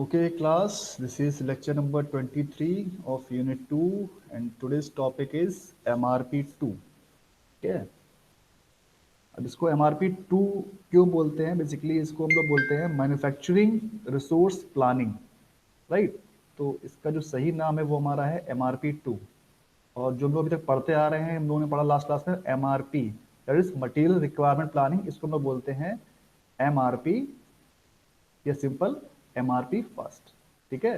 Okay, class, this is lecture number 23 of Unit 2, and today's topic is MRP2. ठीक है। अब इसको MRP2 क्यों बोलते हैं? बेसिकली इसको हम लोग बोलते हैं मैन्युफैक्चरिंग रिसोर्स प्लानिंग, राइट। तो इसका जो सही नाम है वो हमारा है MRP2। और जो हम लोग अभी तक पढ़ते आ रहे हैं, हम लोगों ने पढ़ा लास्ट क्लास में MRP, that is material requirement planning. इसको हम लोग बोलते हैं MRP या सिंपल MRP फर्स्ट। ठीक है।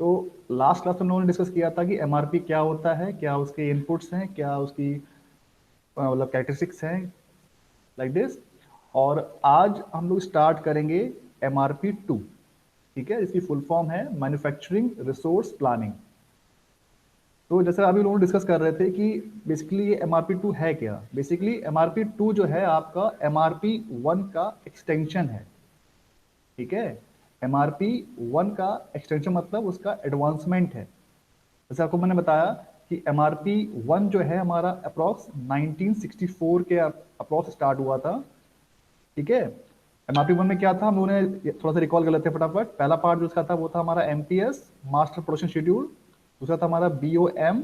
तो लास्ट क्लास में हम लोगों ने डिस्कस किया था कि MRP क्या होता है, क्या उसके इनपुट्स हैं, क्या उसकी मतलब कैरेक्टरिस्टिक्स हैं, लाइक दिस। और आज हम लोग स्टार्ट करेंगे MRP2। ठीक है। इसकी फुल फॉर्म है मैन्युफैक्चरिंग रिसोर्स प्लानिंग। तो जैसे अभी लोग डिस्कस कर रहे थे कि बेसिकली ये MRP2 है क्या। बेसिकली MRP2 जो है आपका MRP1 का एक्सटेंशन है। ठीक है। MRP1 का एक्सटेंशन मतलब उसका एडवांसमेंट है। जैसे आपको मैंने बताया कि MRP1 जो है हमारा अप्रॉक्स 1964 के अप्रॉक्स स्टार्ट हुआ था। ठीक है। MRP1 में क्या था, हम लोगों ने थोड़ा सा रिकॉल कर लेते हैं फटाफट। पहला पार्ट जो उसका था वो था हमारा MPS, मास्टर प्रोडक्शन शेड्यूल। दूसरा था हमारा BOM,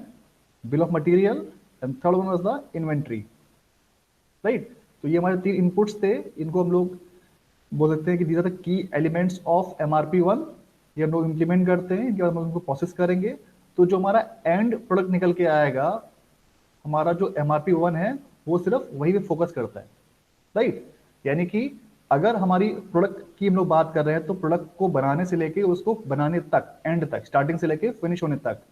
bill of material. And third one was the inventory, right. तो ये हमारे 3 इनपुट्स थे। इनको हम लोग बोल सकते हैं कि these are the key elements of MRP1। ये हम लोग इम्प्लीमेंट करते हैं, इनके बाद हम उनको प्रोसेस करेंगे। तो जो हमारा एंड प्रोडक्ट निकल के आएगा, हमारा जो MRP1 है वो सिर्फ वही पे फोकस करता है, राइट। यानी कि अगर हमारी प्रोडक्ट की हम लोग बात कर रहे हैं तो प्रोडक्ट को बनाने से लेके उसको बनाने तक, एंड तक, स्टार्टिंग से लेके फिनिश होने तक,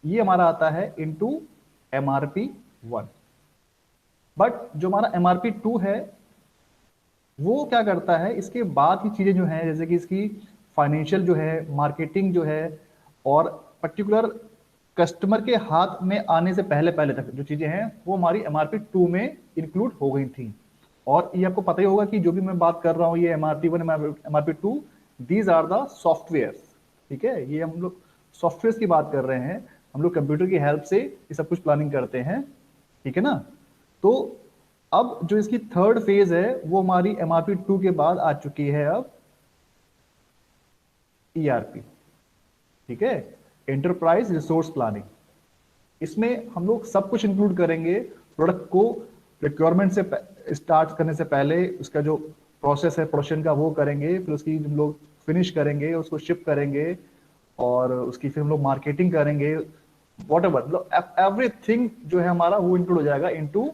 ये हमारा आता है इनटू MRP1। बट जो हमारा MRP2 है वो क्या करता है, इसके बाद की चीजें जो हैं, जैसे कि इसकी फाइनेंशियल जो है, मार्केटिंग जो है, और पर्टिकुलर कस्टमर के हाथ में आने से पहले पहले तक जो चीजें हैं वो हमारी MRP2 में इंक्लूड हो गई थी। और ये आपको पता ही होगा कि जो भी मैं बात कर रहा हूँ, ये MRP1, MRP2, these are the software. ठीक है। ये हम लोग सॉफ्टवेयर की बात कर रहे हैं। हम लोग कंप्यूटर की हेल्प से ये सब कुछ प्लानिंग करते हैं। ठीक है ना। तो अब जो इसकी थर्ड फेज है वो हमारी MRP2 के बाद आ चुकी है अब ERP। ठीक है। Enterprise resource planning. इसमें हम लोग सब कुछ इंक्लूड करेंगे। प्रोडक्ट को रिक्वायरमेंट से स्टार्ट करने से पहले उसका जो प्रोसेस है प्रोडक्शन का वो करेंगे, फिर उसकी हम लोग फिनिश करेंगे, उसको शिप करेंगे, और उसकी फिर हम लोग मार्केटिंग करेंगे, वॉट एवर, मतलब एवरीथिंग जो है हमारा वो इंक्लूड हो जाएगा इनटू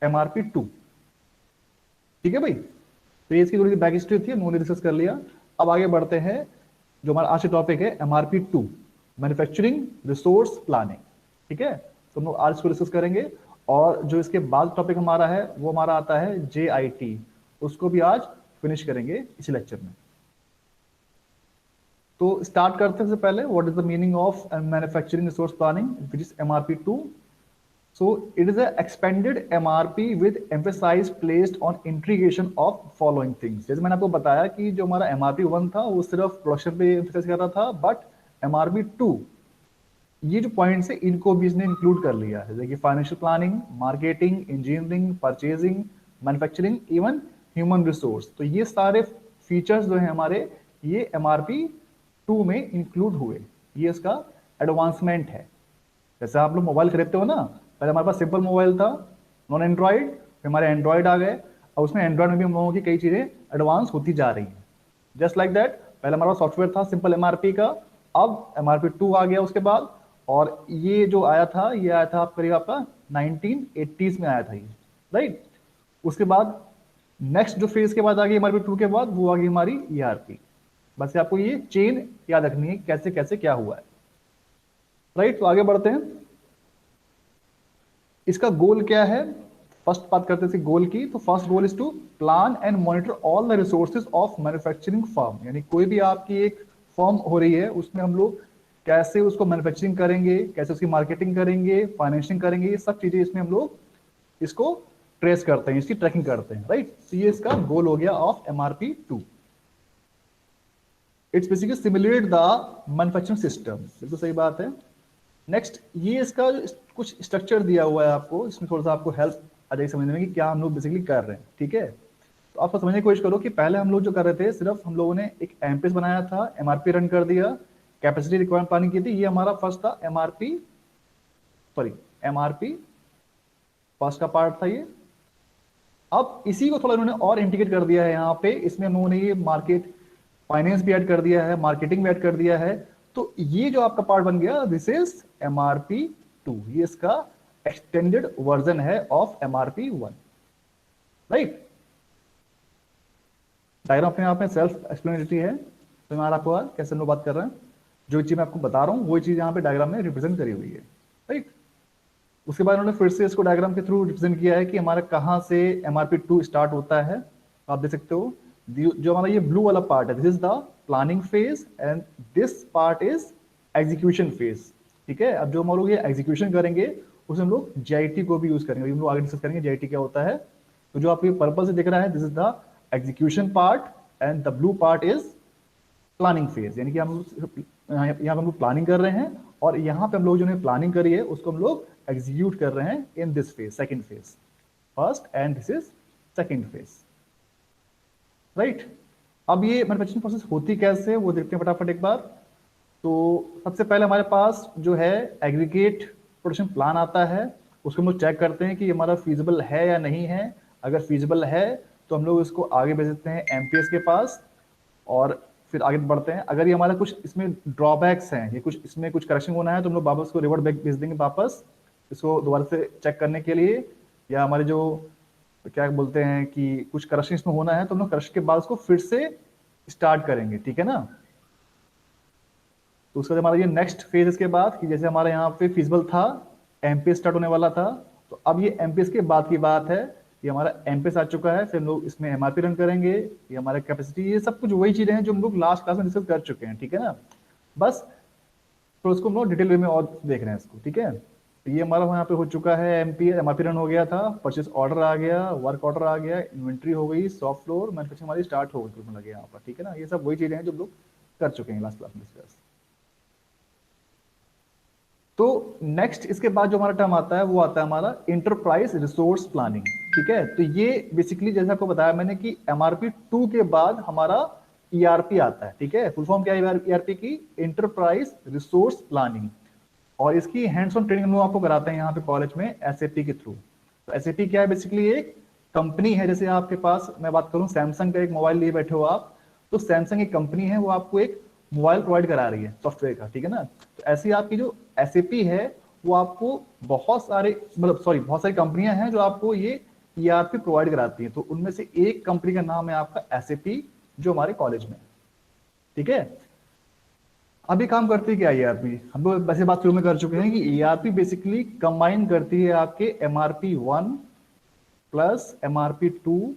MRP2। ठीक है भाई। तो ये इसकी थोड़ी सी बैक हिस्ट्री थी, हमने डिस्कस कर लिया। अब आगे बढ़ते हैं। जो हमारा आज का टॉपिक है MRP2, मैन्युफैक्चरिंग रिसोर्स प्लानिंग। ठीक है। तो हम लोग आज इसको डिस्कस करेंगे। और जो इसके बाद टॉपिक हमारा है वो हमारा आता है JIT। उसको भी आज फिनिश करेंगे इसी लेक्चर में। तो स्टार्ट करते हैं। सबसे पहले, what is the meaning of manufacturing resource planning, which is MRP2। So it is a expanded MRP with emphasis placed on integration of following things। जैसे मैंने आपको बताया कि जो हमारा MRP1 था वो सिर्फ प्रोडक्शन पे एम्फेसाइज कर रहा था, बट MRP2 ये जो पॉइंट्स है इनको भी इसने इंक्लूड कर लिया है, जैसे कि financial planning, marketing, engineering, purchasing, manufacturing, even human resource. तो ये सारे फीचर्स जो है हमारे, ये MRP2 में इंक्लूड हुए। ये इसका एडवांसमेंट है। जैसे आप लोग मोबाइल खरीदते हो ना, पहले हमारे पास सिंपल मोबाइल था, नॉन एंड्रॉइड, फिर हमारे एंड्रॉइड आ गए। और उसमें एंड्रॉइड में भी हम लोगों की कई चीजें एडवांस होती जा रही हैं। जस्ट लाइक दैट, पहले हमारा सॉफ्टवेयर था सिंपल MRP का, अब MRP2 आ गया उसके बाद। और ये जो आया था, ये आया था आप करीब आपका 1980s में आया था ये, राइट। उसके बाद नेक्स्ट जो फेज के बाद आ गई MRP2 के बाद, वो आ गई हमारी ERP। बस आपको ये चेन याद रखनी है, कैसे कैसे क्या हुआ है, राइट। तो आगे बढ़ते हैं। इसका गोल क्या है, फर्स्ट बात करते हैं गोल की। तो first goal is to plan and monitor all the resources of manufacturing firm. यानी कोई भी आपकी एक फर्म हो रही है, उसमें हम लोग कैसे उसको मैन्युफैक्चरिंग करेंगे, कैसे उसकी मार्केटिंग करेंगे, फाइनेंशिंग करेंगे, ये सब चीजें इसमें हम लोग इसको ट्रेस करते हैं, इसकी ट्रैकिंग करते हैं, राइट। तो ये इसका गोल हो गया of MRP2। It's basically simulate the manufacturing system. बिल्कुल सही बात है। नेक्स्ट, ये इसका कुछ स्ट्रक्चर दिया हुआ है आपको, इसमें थोड़ा सा आपको हेल्प आ जाएगी समझने में कि क्या हम लोग बेसिकली कर रहे हैं। ठीक है। तो आप समझने की कोशिश करो कि पहले हम लोग जो कर रहे थे, सिर्फ हम लोगों ने एक एमपीएस बनाया था, एमआरपी रन कर दिया, कैपेसिटी रिक्वायरमेंट प्लानिंग की थी, ये हमारा फर्स्ट था एमआरपी फर्स्ट का पार्ट था ये। अब इसी को थोड़ा इन्होंने और इंटीग्रेट कर दिया है यहाँ पे, इसमें उन्होंने ये मार्केट फाइनेंस भी ऐड कर दिया है, मार्केटिंग भी ऐड कर दिया है। तो ये जो आपका पार्ट बन गया, दिस इज एमआरपी 2, ये इसका एक्सटेंडेड वर्जन है ऑफ एमआरपी 1, राइट। डायग्राम अपने आप में सेल्फ एक्सप्लेनेटरी है, तो मैं आपको कैसे हम लोग बात कर रहे हैं, जो चीज मैं आपको बता रहा हूँ वही चीज यहाँ पे डायग्राम में रिप्रेजेंट करी हुई है, राइट। उसके बाद उन्होंने फिर से इसको डायग्राम के थ्रू रिप्रेजेंट किया है कि हमारा कहाँ से एमआरपी 2 स्टार्ट होता है। आप देख सकते हो जो हमारा ये ब्लू वाला पार्ट है, this is the planning phase and this part is execution phase, ठीक है। अब जो हम लोग ये एग्जीक्यूशन करेंगे उसमें हम लोग जीआईटी को भी यूज करेंगे, हम लोग आगे डिस्कस करेंगे जीआईटी क्या होता है। तो जो आपको पर्पल से दिख रहा है, this is the execution part and the blue part is planning phase, यानी कि हम यहाँ पे हम लोग प्लानिंग कर रहे हैं और यहाँ पे हम लोग जो है प्लानिंग करी है उसको हम लोग एग्जीक्यूट कर रहे हैं in this phase, second phase, first and this is second phase, right. अब ये मैन्युफैक्चरिंग प्रोसेस होती कैसे वो देखते हैं फटाफट एक बार। तो सबसे पहले हमारे पास जो है एग्रीगेट प्रोडक्शन प्लान आता है, उसको हम लोग चेक करते हैं कि हमारा फीजिबल है या नहीं है। अगर फीजिबल है तो हम लोग इसको आगे भेज देते हैं एमपीएस के पास और फिर आगे बढ़ते हैं। अगर ये हमारा कुछ इसमें ड्रॉबैक्स हैं, ये कुछ इसमें कुछ करेक्शन होना है तो हम लोग वापस को रिवर्ट बैक भेज देंगे वापस इसको दोबारा से चेक करने के लिए, या हमारे जो क्या बोलते हैं कि कुछ करेक्शन इसमें होना है तो हम लोग करेक्शन के बाद उसको फिर से स्टार्ट करेंगे, ठीक है ना। तो उसका हमारा ये नेक्स्ट फेज इसके बाद कि जैसे हमारा यहाँ पे फिजिबल था, एमपीएस स्टार्ट होने वाला था, तो अब ये एमपीएस के बाद की बात है, ये हमारा एमपीएस आ चुका है, फिर हम लोग इसमें एमआरपी रन करेंगे, ये हमारा कैपेसिटी, ये सब कुछ वही चीजें हैं जो हम लोग लास्ट क्लास में डिस्कस कर चुके हैं, ठीक है ना। बस तो इसको हम लोग डिटेल वे में और देख रहे हैं इसको, ठीक है। तो ये हमारा यहाँ पे हो चुका है, एमआरपी रन हो गया था, परचेस ऑर्डर आ गया, वर्क ऑर्डर आ गया, इन्वेंट्री हो गई, सॉफ्ट फ्लोर मैन्युफैक्चरिंग हमारी स्टार्ट हो गई लगे यहाँ पर, ठीक है ना। ये सब वही चीजें हैं जो हम लोग कर चुके हैं लास्ट क्लास में डिस्कस। तो नेक्स्ट इसके बाद जो हमारा टर्म आता है वो आता है हमारा इंटरप्राइज रिसोर्स प्लानिंग, ठीक है। तो ये बेसिकली जैसे आपको बताया मैंने कि एमआरपी 2 के बाद हमारा ईआरपी आता है, ठीक है। फुल फॉर्म क्या है ईआरपी की, इंटरप्राइज रिसोर्स प्लानिंग, और इसकी हैंड्स ऑन ट्रेनिंग हम लोग आपको कराते हैं यहाँ पे कॉलेज में एसएपी के थ्रू। तो एसएपी क्या है, बेसिकली एक कंपनी है, जैसे आपके पास मैं बात करूं सैमसंग का एक मोबाइल लिए बैठे हो आप, तो सैमसंग एक कंपनी है, वो आपको एक मोबाइल प्रोवाइड करा रही है सॉफ्टवेयर का, ठीक है ना। तो ऐसी आपकी जो एसएपी है वो आपको बहुत सारे बहुत सारी कंपनियां हैं जो आपको ये ईआरपी प्रोवाइड कराती हैं, तो उनमें से एक कंपनी का नाम है आपका एसएपी जो हमारे कॉलेज में, ठीक है। अभी काम करती है क्या ईआरपी, हम लोग वैसे बात शुरू में कर चुके हैं कि ईआरपी बेसिकली कंबाइन करती है आपके एमआरपी 1 प्लस एमआरपी 2,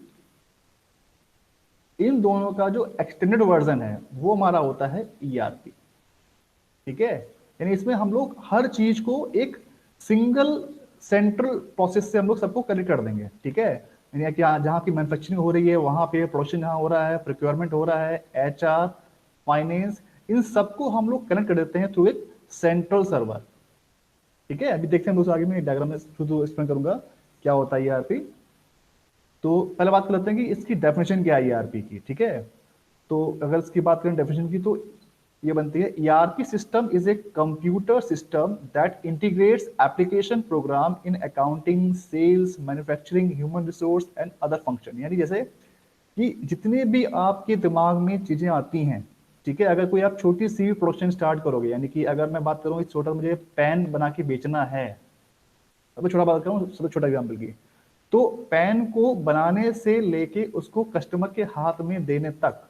इन दोनों का जो एक्सटेंडेड वर्जन है वो हमारा होता है ईआरपी, ठीक है। यानी इसमें हम लोग हर चीज को एक सिंगल सेंट्रल प्रोसेस से हम लोग सबको कनेक्ट कर देंगे, ठीक है। यानी कि जहाँ की मैन्युफैक्चरिंग हो रही है वहां पे प्रोडक्शन जहाँ हो रहा है, प्रोक्योरमेंट हो रहा है, एचआर, फाइनेंस, इन सबको हम लोग कनेक्ट कर देते हैं थ्रू एक सेंट्रल सर्वर, ठीक है। अभी देखते हैं दोस्तों आगे मैं डायग्राम में शुरू एक्सप्लेन करूंगा क्या होता है ईआरपी। तो पहले बात कर लेते हैं कि इसकी डेफिनेशन क्या है ईआरपी की, ठीक है। तो अगर इसकी बात करें डेफिनेशन की तो ये बनती है, ERP system is a computer system that integrates application program in accounting, sales, manufacturing, human resource and other function. यानी जैसे कि जितने भी आपके दिमाग में चीजें आती हैं, ठीक है, अगर कोई आप छोटी सी प्रोडक्शन स्टार्ट करोगे, यानी कि अगर मैं बात करूं इस छोटा मुझे पेन बना के बेचना है, अब छोटा बात करूं सबसे छोटा एग्जाम्पल की, तो पेन को बनाने से लेके उसको कस्टमर के हाथ में देने तक,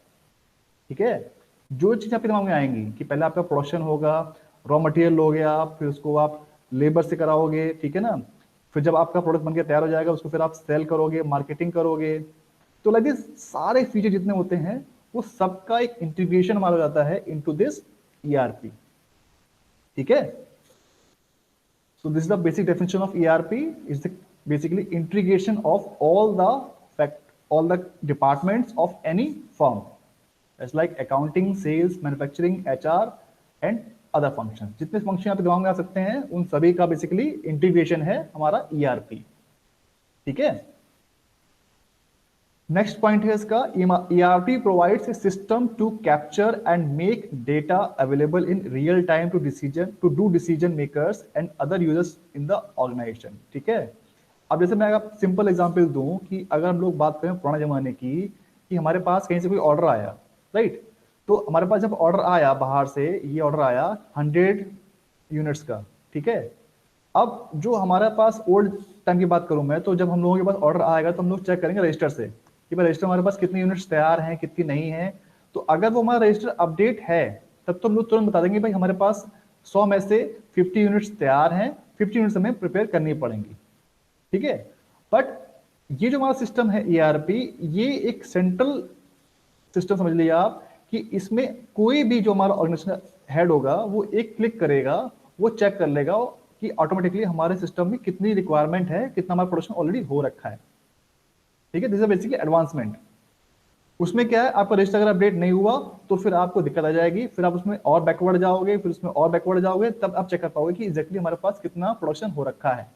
ठीक है, जो चीज आपके दिमाग में आएंगी कि पहले आपका प्रोडक्शन होगा, रॉ मटेरियल हो गया, फिर उसको आप लेबर से कराओगे, ठीक है ना, फिर जब आपका प्रोडक्ट बनकर तैयार हो जाएगा उसको फिर आप सेल करोगे, मार्केटिंग करोगे, तो लगे सारे फीचर जितने होते हैं वो सबका एक इंटीग्रेशन हमारा हो जाता है इनटू दिस ईआरपी, ठीक है। So this is the basic definition of ERP. Is the basically integration of all the departments of any firm. It's like accounting, sales, manufacturing, HR, and other functions. जितने function आप दिमाग में आ सकते हैं उन सभी का बेसिकली इंटीग्रेशन है हमारा ERP, ठीक है। नेक्स्ट पॉइंट है इसका, ERP provides a system to capture and make data available in real time to do decision makers and other users in the organisation. ठीक है, अब जैसे मैं अगर सिंपल एग्जांपल दूं कि अगर हम लोग बात करें पुराने जमाने की, कि हमारे पास कहीं से कोई ऑर्डर आया, राइट, तो हमारे पास जब ऑर्डर आया बाहर से, ये ऑर्डर आया 100 यूनिट्स का, ठीक है। अब जो हमारे पास ओल्ड टाइम की बात करूं मैं, तो जब हम लोगों के पास ऑर्डर आएगा तो हम लोग चेक करेंगे रजिस्टर से कि भाई रजिस्टर हमारे पास कितनी यूनिट्स तैयार हैं, कितनी नहीं है। तो अगर वो हमारा रजिस्टर अपडेट है, तब तो हम लोग तुरंत बता देंगे भाई हमारे पास 100 में से 50 यूनिट्स तैयार हैं, 50 यूनिट्स हमें प्रिपेयर करनी पड़ेंगी। ठीक है, बट ये जो हमारा सिस्टम है ERP, ये एक सेंट्रल सिस्टम समझ लिया आप, कि इसमें कोई भी जो हमारा ऑर्गेनाइजेशन हेड होगा वो एक क्लिक करेगा, वो चेक कर लेगा कि ऑटोमेटिकली हमारे सिस्टम में कितनी रिक्वायरमेंट है, कितना हमारा प्रोडक्शन ऑलरेडी हो रखा है। ठीक है, दिस इज बेसिकली एडवांसमेंट। उसमें क्या है, आपका रजिस्टर अगर अपडेट नहीं हुआ तो फिर आपको दिक्कत आ जाएगी, फिर आप उसमें और बैकवर्ड जाओगे, फिर उसमें और बैकवर्ड जाओगे, तब आप चेक कर पाओगे कि एग्जैक्टली हमारे पास कितना प्रोडक्शन हो रखा है।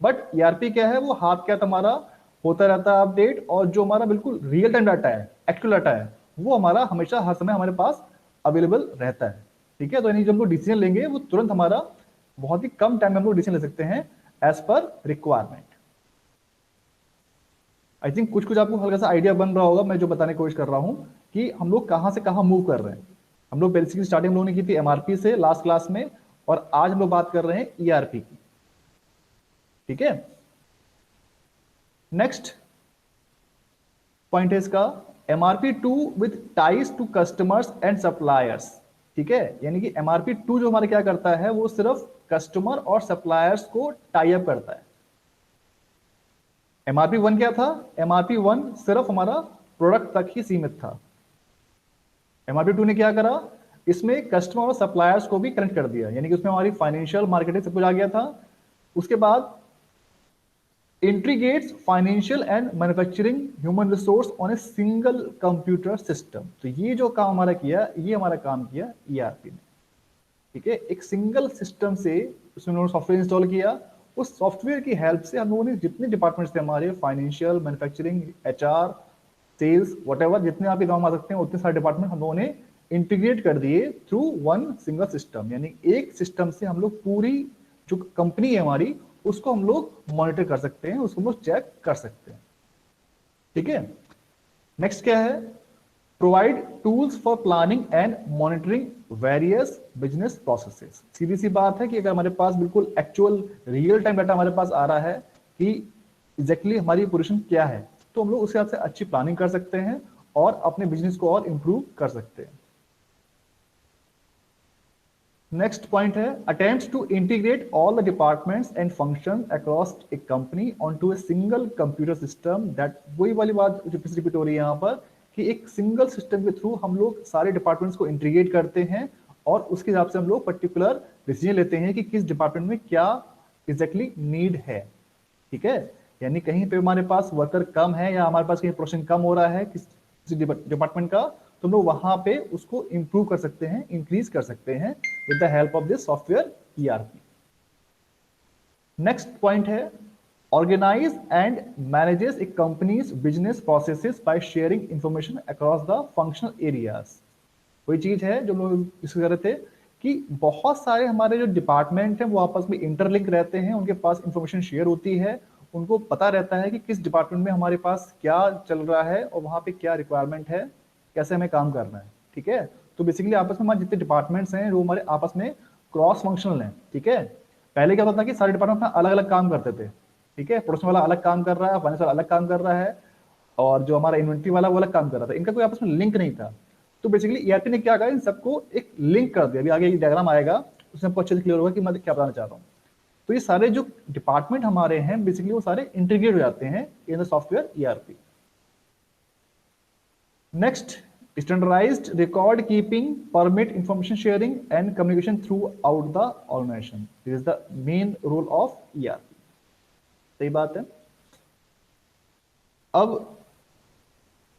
बट ERP क्या है, वो हाथ क्या हमारा होता रहता है अपडेट, और जो हमारा बिल्कुल रियल टाइम डाटा है, एक्चुअल डाटा है, वो हमारा हमेशा हर समय हमारे पास अवेलेबल रहता है। ठीक है, तो यानी जब हम लोग डिसीजन लेंगे वो तुरंत हमारा बहुत ही कम टाइम में हम लोग डिसीजन ले सकते हैं as per requirement. I think कुछ कुछ आपको हल्का सा आइडिया बन रहा होगा मैं जो बताने की कोशिश कर रहा हूं कि हम लोग कहां से कहां मूव कर रहे हैं। हम लोग बेसिकली स्टार्टिंग हम लोगों ने की थी MRP से लास्ट क्लास में, और आज हम लोग बात कर रहे हैं ERP की। ठीक है, नेक्स्ट पॉइंट है इसका, MRP2 with ties to customers and suppliers. ठीक है, यानी कि MRP2 जो हमारा क्या करता है, वो सिर्फ कस्टमर और सप्लायर्स को टाई अप करता है। MRP1 क्या था, MRP1 सिर्फ हमारा प्रोडक्ट तक ही सीमित था। MRP2 ने क्या करा, इसमें कस्टमर और सप्लायर्स को भी कनेक्ट कर दिया, यानी कि उसमें हमारी फाइनेंशियल मार्केटिंग सब कुछ आ गया था। उसके बाद integrates financial and manufacturing human resource on A single computer system. तो ये जो काम हमारा किया, ये हमारा काम किया ERP ने। ठीक है, एक सिंगल सिस्टम से उसमें उन्होंने सॉफ्टवेयर इंस्टॉल किया, उस सॉफ्टवेयर की हेल्प से हम लोगों ने जितने डिपार्टमेंट्स थे हमारे, financial, manufacturing, HR, sales, whatever, जितने आप गाँव में आ सकते हैं उतने सारे डिपार्टमेंट हम लोगों ने इंटीग्रेट कर दिए थ्रू वन सिंगल सिस्टम। यानी एक सिस्टम से हम लोग पूरी जो कंपनी है हमारी, उसको हम लोग मॉनिटर कर सकते हैं, उसको हम लोग चेक कर सकते हैं। ठीक है, नेक्स्ट क्या है, provide tools for planning and monitoring various business processes. सीधी सी बात है कि अगर हमारे पास बिल्कुल एक्चुअल रियल टाइम डाटा हमारे पास आ रहा है कि एग्जैक्टली हमारी पोजीशन क्या है, तो हम लोग उसके हिसाब से अच्छी प्लानिंग कर सकते हैं और अपने बिजनेस को और इंप्रूव कर सकते हैं। नेक्स्ट पॉइंट है, attempts to integrate all the departments and function across a company onto a single computer system. That वही वाली बात जो फिर रिपीट हो रही है यहाँ पर, कि एक सिंगल सिस्टम के थ्रू हम लोग सारे डिपार्टमेंट्स को इंटीग्रेट करते हैं और उसके हिसाब से हम लोग पर्टिकुलर डिसीजन लेते हैं कि किस डिपार्टमेंट में क्या एग्जैक्टली नीड है। ठीक है, यानी कहीं पे हमारे पास वर्कर कम है या हमारे पास कहीं प्रोडक्शन कम हो रहा है किसी डिपार्टमेंट का, तो हम लोग वहां पे उसको इंप्रूव कर सकते हैं, इंक्रीज कर सकते हैं with the help of this software ERP। Next point है, organize and manages a company's business processes by sharing information across the functional areas। वही चीज है जो लोग डिस्कस कर रहे थे कि बहुत सारे हमारे जो डिपार्टमेंट हैं वो आपस में इंटरलिंक रहते हैं, उनके पास इंफॉर्मेशन शेयर होती है, उनको पता रहता है कि किस डिपार्टमेंट में हमारे पास क्या चल रहा है और वहाँ पे क्या रिक्वायरमेंट है, कैसे हमें काम करना है। ठीक है, तो बेसिकली आपस में हमारे जितने डिपार्टमेंट्स हैं वो हमारे आपस में क्रॉस फंक्शनल हैं। ठीक है, पहले क्या होता था कि सारे डिपार्टमेंट अपना अलग अलग काम करते थे। ठीक है, प्रोडक्शन वाला अलग काम कर रहा है, फाइनेंस वाला अलग काम कर रहा है, और जो हमारा इन्वेंट्री वाला वो अलग काम कर रहा था, इनका कोई आपस में लिंक नहीं था। तो बेसिकली ERP ने क्या कहा, इन सबको एक लिंक कर दिया। अभी आगे डायग्राम आएगा, उसमें आपको अच्छे से क्लियर होगा कि मैं क्या बताना चाह रहा हूँ। तो ये सारे जो डिपार्टमेंट हमारे हैं बेसिकली वो सारे इंटीग्रेट हो जाते हैं in the software ERP। Next, standardised record keeping, permit information sharing and communication throughout the organisation. This is the main role of ERP। सही बात है। अब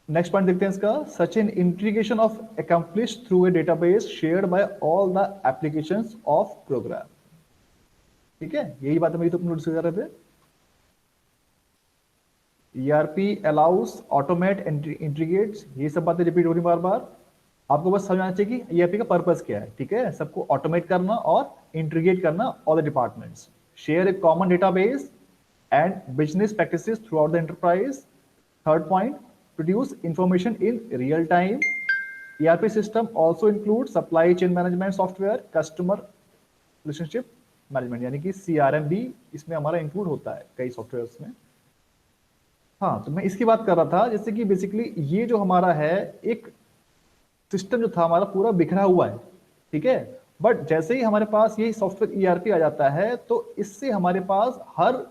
नेक्स्ट पॉइंट देखते हैं इसका, such an integration of accomplish through a database shared by all the applications of program. ठीक है, यही बात है मेरी तो डिस्कस कर रहे थे। ERP अलाउस ऑटोमेट इंटीग्रेट्स, ये सब बातें रिपीट हो रही बार बार। आपको बस समझ आना चाहिए कि ERP का पर्पस क्या है, ठीक है। सबको ऑटोमेट करना और इंटीग्रेट करना all the departments, share A common database and business practices through out the enterprise. Third point, produce information in real time. ERP system also include supply chain management software, customer relationship management, यानी कि CRM भी इसमें हमारा include होता है कई softwares में। हाँ, तो मैं इसकी बात कर रहा था, जैसे कि बेसिकली ये जो हमारा है एक सिस्टम जो था हमारा पूरा बिखरा हुआ है, ठीक है। बट जैसे ही हमारे पास ये सॉफ्टवेयर ERP आ जाता है तो इससे हमारे पास हर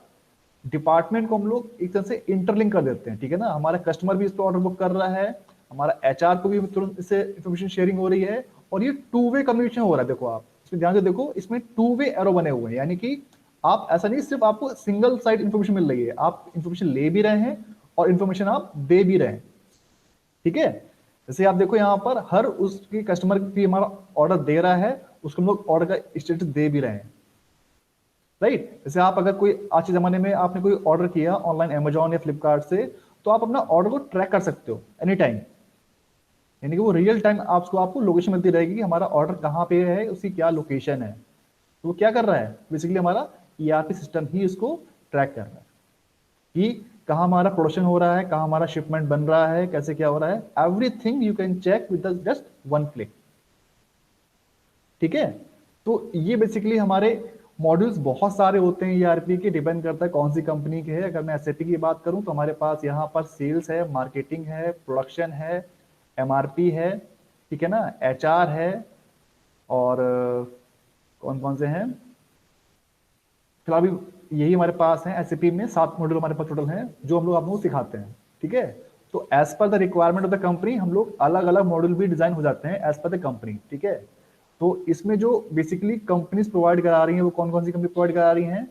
डिपार्टमेंट को हम लोग एक तरह से इंटरलिंक कर देते हैं, ठीक है ना। हमारा कस्टमर भी इस पर ऑर्डर बुक कर रहा है, हमारा HR को भी तुरंत इससे इंफॉर्मेशन शेयरिंग हो रही है, और ये टू वे कम्युनिकेशन हो रहा है। देखो आप इसमें ध्यान से देखो, इसमें टू वे एरो बने हुए हैं, यानी कि आप ऐसा नहीं सिर्फ आपको सिंगल साइड इंफॉर्मेशन मिल रही है, आप इंफॉर्मेशन ले भी रहे हैं और इंफॉर्मेशन आप दे भी रहे हैं, ठीक है। जैसे आप देखो यहाँ पर हर उसकी कस्टमर भी हमारा ऑर्डर दे रहा है, उसको हम लोग ऑर्डर का स्टेटस दे भी रहे हैं, राइट। जैसे आप अगर कोई आज के जमाने में आपने कोई ऑर्डर किया ऑनलाइन अमेजोन या फ्लिपकार्ट से, तो आप अपना ऑर्डर को ट्रैक कर सकते हो एनी टाइम, यानी कि वो रियल टाइम आपको लोकेशन मिलती रहेगी कि हमारा ऑर्डर कहाँ पे है, उसकी क्या लोकेशन है। तो वो क्या कर रहा है, बेसिकली हमारा ERP सिस्टम ही इसको ट्रैक कर रहा है कि कहाँ हमारा प्रोडक्शन हो रहा है, कहाँ हमारा शिपमेंट बन रहा है, कैसे क्या हो रहा है। Everything you can check with just one click, ठीक है। तो ये बेसिकली हमारे मॉड्यूल्स बहुत सारे होते हैं ERP के, डिपेंड करता है कौन सी कंपनी के है। अगर मैं SAP की बात करूं तो हमारे पास यहाँ पर सेल्स है, मार्केटिंग है, प्रोडक्शन है, MRP है, ठीक है ना, HR है, और कौन कौन से हैं फिलहाल अभी यही हमारे पास है। SAP में 7 मॉड्यूल हमारे पास टोटल हैं जो हम लोग आप लोगों को सिखाते हैं, ठीक है। तो as per the requirement of the company हम लोग अलग अलग मॉड्यूल भी डिजाइन हो जाते हैं एज पर द कंपनी, ठीक है। तो इसमें जो बेसिकली कंपनीज प्रोवाइड करा रही हैं वो कौन कौन सी कंपनी प्रोवाइड करा रही हैं?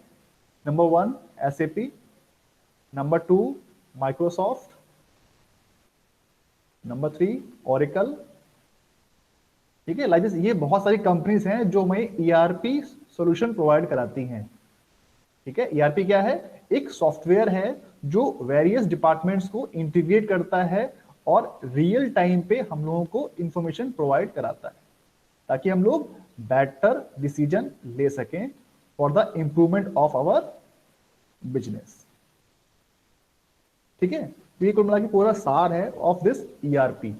Number 1 SAP, number 2 Microsoft, number 3 Oracle, ठीक है। लाइक ये बहुत सारी कंपनीज हैं जो हमें ERP सॉल्यूशन प्रोवाइड कराती हैं, ठीक है। ERP क्या है? एक सॉफ्टवेयर है जो वेरियस डिपार्टमेंट्स को इंटीग्रेट करता है और रियल टाइम पे हम लोगों को इंफॉर्मेशन प्रोवाइड कराता है ताकि हम लोग बेटर डिसीजन ले सकें for the improvement of our business, ठीक है। तो ये कुल मिला के पूरा सार है of this ERP।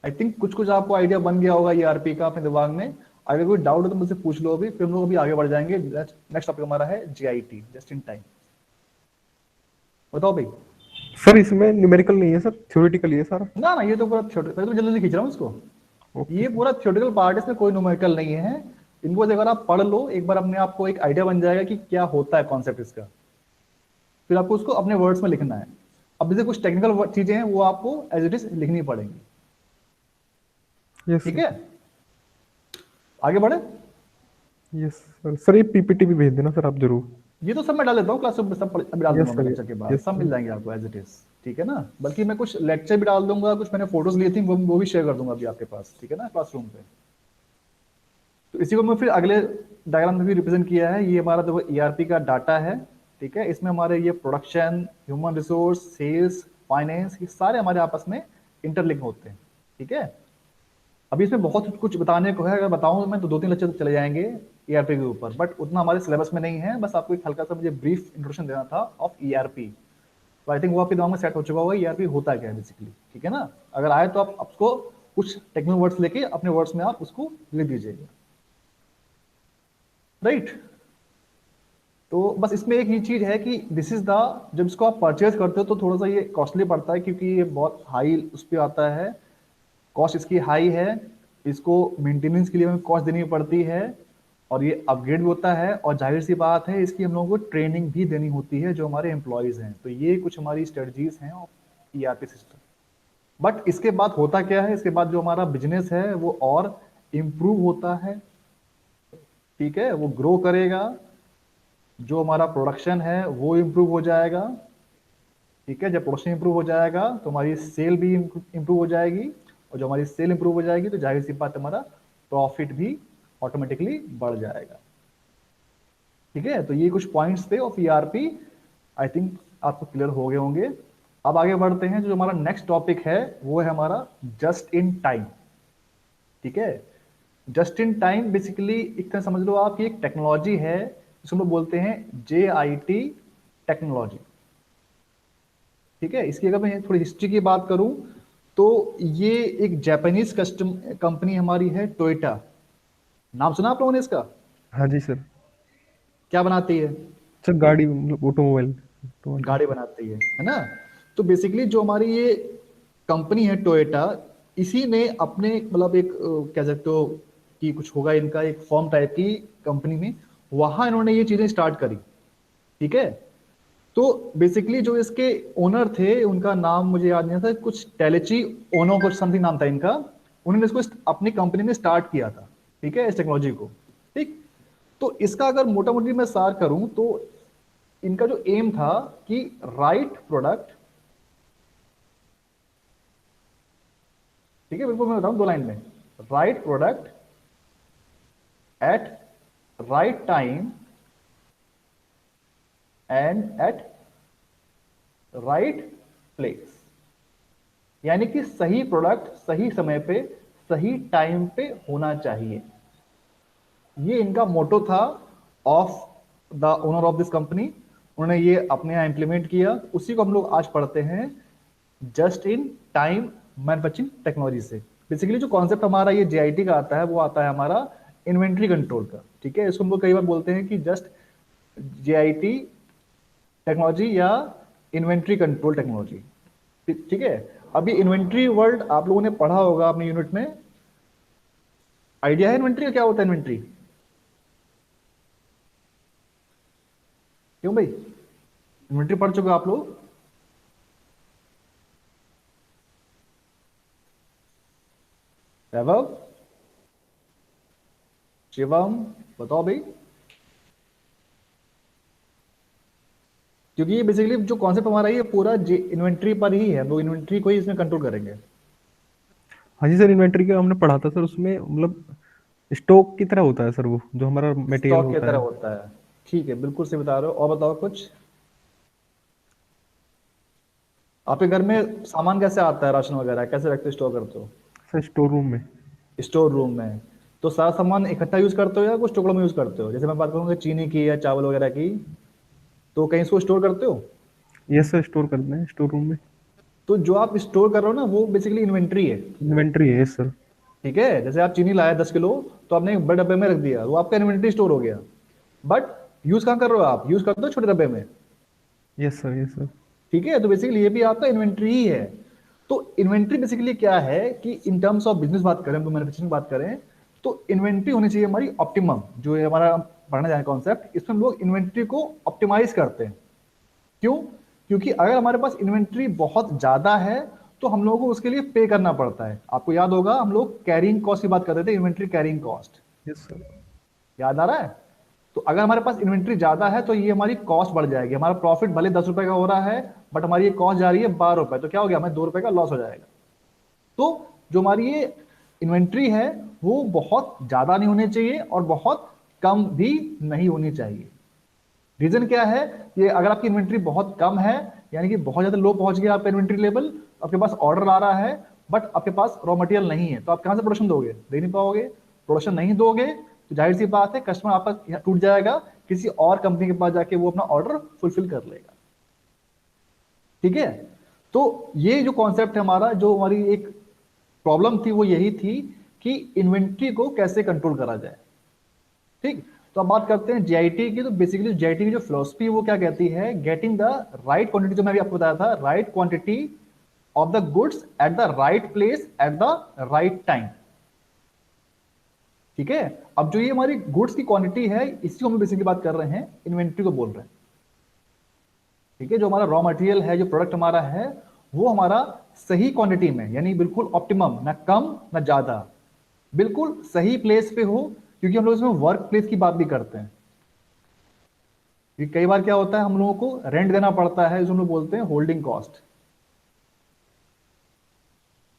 I think कुछ कुछ आपको आइडिया बन गया होगा ERP का अपने दिमाग में। अगर कोई डाउट है तो मुझसे पूछ लो अभी, फिर हम लोग अभी आगे बढ़ जाएंगे। नेक्स्ट टॉपिक हमारा है JIT, जस्ट इन टाइम। बताओ भाई। सर इसमें न्यूमेरिकल नहीं है सर, थ्योरेटिकल ही है सारा। ना ना, ये तो पूरा थ्योरेटिकल, तो जल्दी जल्दी खींच रहा हूँ इसको। ओके ये सर। पूरा थ्योरेटिकल पार्ट है, इसमें कोई न्यूमेरिकल नहीं है। इनको अगर आप पढ़ लो एक बार, अपने आपको एक आइडिया बन जाएगा कि क्या होता है कॉन्सेप्ट इसका। फिर आपको उसको अपने वर्ड्स में लिखना है। अब जैसे कुछ टेक्निकल चीजें हैं वो आपको एज इट इज लिखनी पड़ेंगी, यस ठीक सर। है। आगे बढ़े। Yes sir. सर ये PPT भी भेज देना सर आप जरूर। ये तो सब मैं डाल देता हूँ क्लास में, सब अभी डाल यस दूंगा मैं सर। लेक्चर के बाद, यस सब मिल सर। जाएंगे आपको एज इट इज, ठीक है ना। बल्कि मैं कुछ लेक्चर भी डाल दूंगा, कुछ मैंने फोटोज ली थी वो भी शेयर कर दूंगा अभी आपके पास, ठीक है ना, क्लासरूम पे। तो इसी को मैं फिर अगले डायग्राम में भी रिप्रेजेंट किया है। ये हमारा देखो ERP का डाटा है, ठीक है। इसमें हमारे ये production, human resource, sales, finance, ये सारे हमारे आपस में इंटरलिंक होते हैं, ठीक है। अभी इसमें बहुत कुछ बताने को है, अगर बताऊं मैं तो 2-3 लेक्चर चले जाएंगे ERP के ऊपर, बट उतना हमारे सिलेबस में नहीं है। बस आपको एक हल्का सा मुझे ब्रीफ इंट्रोडक्शन देना था ऑफ ERP। तो आई थिंक वो आपके दिमाग में सेट हो चुका होगा ERP होता क्या है बेसिकली, ठीक है ना। अगर आए तो आप उसको कुछ टेक्निकल वर्ड्स लेके अपने वर्ड्स में आप उसको लिख दीजिएगा, राइट। तो बस इसमें एक ही चीज है कि दिस इज द, जब इसको आप परचेज करते हो तो थोड़ा सा ये कॉस्टली पड़ता है क्योंकि ये बहुत हाई उस पर आता है, कॉस्ट इसकी हाई है। इसको मेंटेनेंस के लिए हमें कॉस्ट देनी पड़ती है और ये अपग्रेड भी होता है, और जाहिर सी बात है इसकी हम लोगों को ट्रेनिंग भी देनी होती है जो हमारे एम्प्लॉयज हैं। तो ये कुछ हमारी स्ट्रेटजीज हैं ऑफ ERP सिस्टम। बट इसके बाद होता क्या है, इसके बाद जो हमारा बिजनेस है वो और इम्प्रूव होता है, ठीक है, वो ग्रो करेगा। जो हमारा प्रोडक्शन है वो इम्प्रूव हो जाएगा, ठीक है। जब प्रोडक्शन इंप्रूव हो जाएगा तो हमारी सेल भी इंप्रूव हो जाएगी, और जो हमारी सेल इंप्रूव हो जाएगी तो जाहिर सी बात हमारा प्रॉफिट भी ऑटोमेटिकली बढ़ जाएगा, ठीक है। तो ये कुछ पॉइंट्स थे ऑफ ERP। आई थिंक आपको क्लियर हो गए होंगे। अब आगे बढ़ते हैं, जो हमारा नेक्स्ट टॉपिक है वो है हमारा जस्ट इन टाइम। ठीक है, जस्ट इन टाइम बेसिकली एक तरह समझ लो आप, ये एक टेक्नोलॉजी है जिसको हम लोग बोलते हैं JIT टेक्नोलॉजी। ठीक है, इसकी अगर मैं थोड़ी हिस्ट्री की बात करूं तो ये एक जापानीज कस्टम कंपनी हमारी है, टोयोटा। नाम सुना आप लोगों ने इसका? हाँ जी सर। क्या बनाती है? सर गाड़ी मतलब ऑटोमोबाइल ऑटोमोबाइल। गाड़ी बनाती है ना? तो बेसिकली जो हमारी ये कंपनी है टोयोटा, इसी ने अपने मतलब एक कह सकते हो कि कुछ होगा इनका एक फॉर्म टाइप की कंपनी में, वहां इन्होंने ये चीजें स्टार्ट करी। ठीक है, तो बेसिकली जो इसके ओनर थे उनका नाम मुझे याद नहीं था, कुछ टेलेची ओनो कुछ समथिंग नाम था इनका। उन्होंने इसको अपनी कंपनी में स्टार्ट किया था। ठीक है, इस टेक्नोलॉजी को। ठीक, तो इसका अगर मोटा मोटी मैं सार करूं तो इनका जो एम था कि राइट प्रोडक्ट, ठीक है बिल्कुल मैं बताऊं 2 लाइन में, right product at right time and at right place. यानी कि सही प्रोडक्ट सही समय पे सही टाइम पे होना चाहिए। ये इनका मोटो था of the owner of this company. उन्होंने ये अपने यहाँ इंप्लीमेंट किया, उसी को हम लोग आज पढ़ते हैं just in time manufacturing technology से। बेसिकली जो कॉन्सेप्ट हमारा ये JIT का आता है वो आता है हमारा इन्वेंट्री कंट्रोल का। ठीक है, इसको हम लोग कई बार बोलते हैं कि जस्ट JIT टेक्नोलॉजी या इन्वेंट्री कंट्रोल टेक्नोलॉजी। ठीक है, अभी इन्वेंट्री वर्ड आप लोगों ने पढ़ा होगा अपने यूनिट में। आइडिया है इन्वेंट्री का क्या होता है? इन्वेंट्री क्यों भाई, इन्वेंट्री पढ़ चुके हो आप लोग? वैभव, शिवम, बताओ भाई। क्योंकि ये बेसिकली जो कॉन्सेप्ट हमारा ये पूरा इन्वेंट्री पर ही है, हम लोग इन्वेंट्री को ही इसमें कंट्रोल करेंगे। हाँ जी सर, इन्वेंट्री का हमने पढ़ा था सर, उसमें मतलब स्टॉक की तरह होता है सर, वो जो हमारा मटेरियल स्टॉक की होता तरह है। होता है। ठीक है, बिल्कुल सही बता रहे हो। और बताओ कुछ, आपके घर में सामान कैसे आता है, राशन वगैरह कैसे रखते हो, स्टोर करते हो? सर स्टोर रूम में। स्टोर रूम में। तो सारा सामान इकट्ठा यूज करते हो या कुछ टुकड़ों में यूज करते हो? जैसे मैं बात करूंगा चीनी की या चावल वगैरह की, तो कहीं इसको स्टोर करते हो? यस सर, स्टोर करते हैं स्टोर रूम में। तो जो आप स्टोर कर रहे हो ना वो बेसिकली इन्वेंट्री है। इन्वेंट्री है, यस सर। ठीक है, जैसे आप चीनी लाया 10 किलो, तो आपने एक बड़े डब्बे में रख दिया, वो आपका इन्वेंट्री स्टोर हो गया। बट यूज कहाँ कर रहे हो आप? यूज करते हो छोटे डब्बे में। Yes sir, yes sir. ठीक है, तो बेसिकली ये भी आपका इन्वेंट्री ही है। तो इन्वेंट्री बेसिकली क्या है कि इन टर्म्स ऑफ बिजनेस बात करें, तो मैन्युफैक्चरिंग बात करें, तो इन्वेंट्री होनी चाहिए हमारी ऑप्टिमम। जो है हमारा पढ़ने जाए कॉन्सेप्ट, इसमें हम लोग इन्वेंट्री को ऑप्टिमाइज करते हैं। क्यों? क्योंकि अगर हमारे पास इन्वेंट्री बहुत ज्यादा है तो हम लोगों को उसके लिए पे करना पड़ता है। आपको याद होगा हम लोग कैरिंग कॉस्ट की बात कर रहे थे, inventory carrying cost. Yes sir. याद आ रहा है? तो अगर हमारे पास इन्वेंट्री ज्यादा है तो ये हमारी कॉस्ट बढ़ जाएगी। हमारा प्रॉफिट भले 10 रुपए का हो रहा है, बट हमारी ये कॉस्ट जा रही है 12 रुपए, तो क्या हो गया, हमें 2 रुपए का लॉस हो जाएगा। तो जो हमारी ये इन्वेंट्री है वो बहुत ज्यादा नहीं होनी चाहिए और बहुत कम भी नहीं होनी चाहिए। रीजन क्या है कि अगर आपकी इन्वेंट्री बहुत कम है, यानी कि बहुत ज्यादा लो पहुंच गया आपका इन्वेंट्री लेवल, आपके पास ऑर्डर आ रहा है बट आपके पास रॉ मटेरियल नहीं है, तो आप कहां से प्रोडक्शन दोगे? दे नहीं पाओगे। प्रोडक्शन नहीं दोगे तो जाहिर सी बात है कस्टमर आपका टूट जाएगा, किसी और कंपनी के पास जाके वो अपना ऑर्डर फुलफिल कर लेगा। ठीक है, तो ये जो कॉन्सेप्ट है हमारा, जो हमारी एक प्रॉब्लम थी वो यही थी कि इन्वेंट्री को कैसे कंट्रोल करा जाए। ठीक, तो अब बात करते हैं JIT की। तो बेसिकली JIT की जो फिलोसफी वो क्या कहती है, गेटिंग द राइट क्वांटिटी, जो मैं भी आपको बताया था, right quantity of the goods at the right place at the right time. ठीक है, अब जो ये हमारी गुड्स की क्वांटिटी है इसी को हम बेसिकली बात कर रहे हैं, इन्वेंट्री को बोल रहे हैं। ठीक है, जो हमारा रॉ मटेरियल है, जो प्रोडक्ट हमारा है, वो हमारा सही क्वांटिटी में, यानी बिल्कुल ऑप्टिमम, ना कम ना ज्यादा, बिल्कुल सही प्लेस पे हो। क्योंकि हम लोग इसमें वर्क प्लेस की बात भी करते हैं। क्योंकि कई बार क्या होता है, हम लोगों को रेंट देना पड़ता है, जो हम लोग बोलते हैं होल्डिंग कॉस्ट।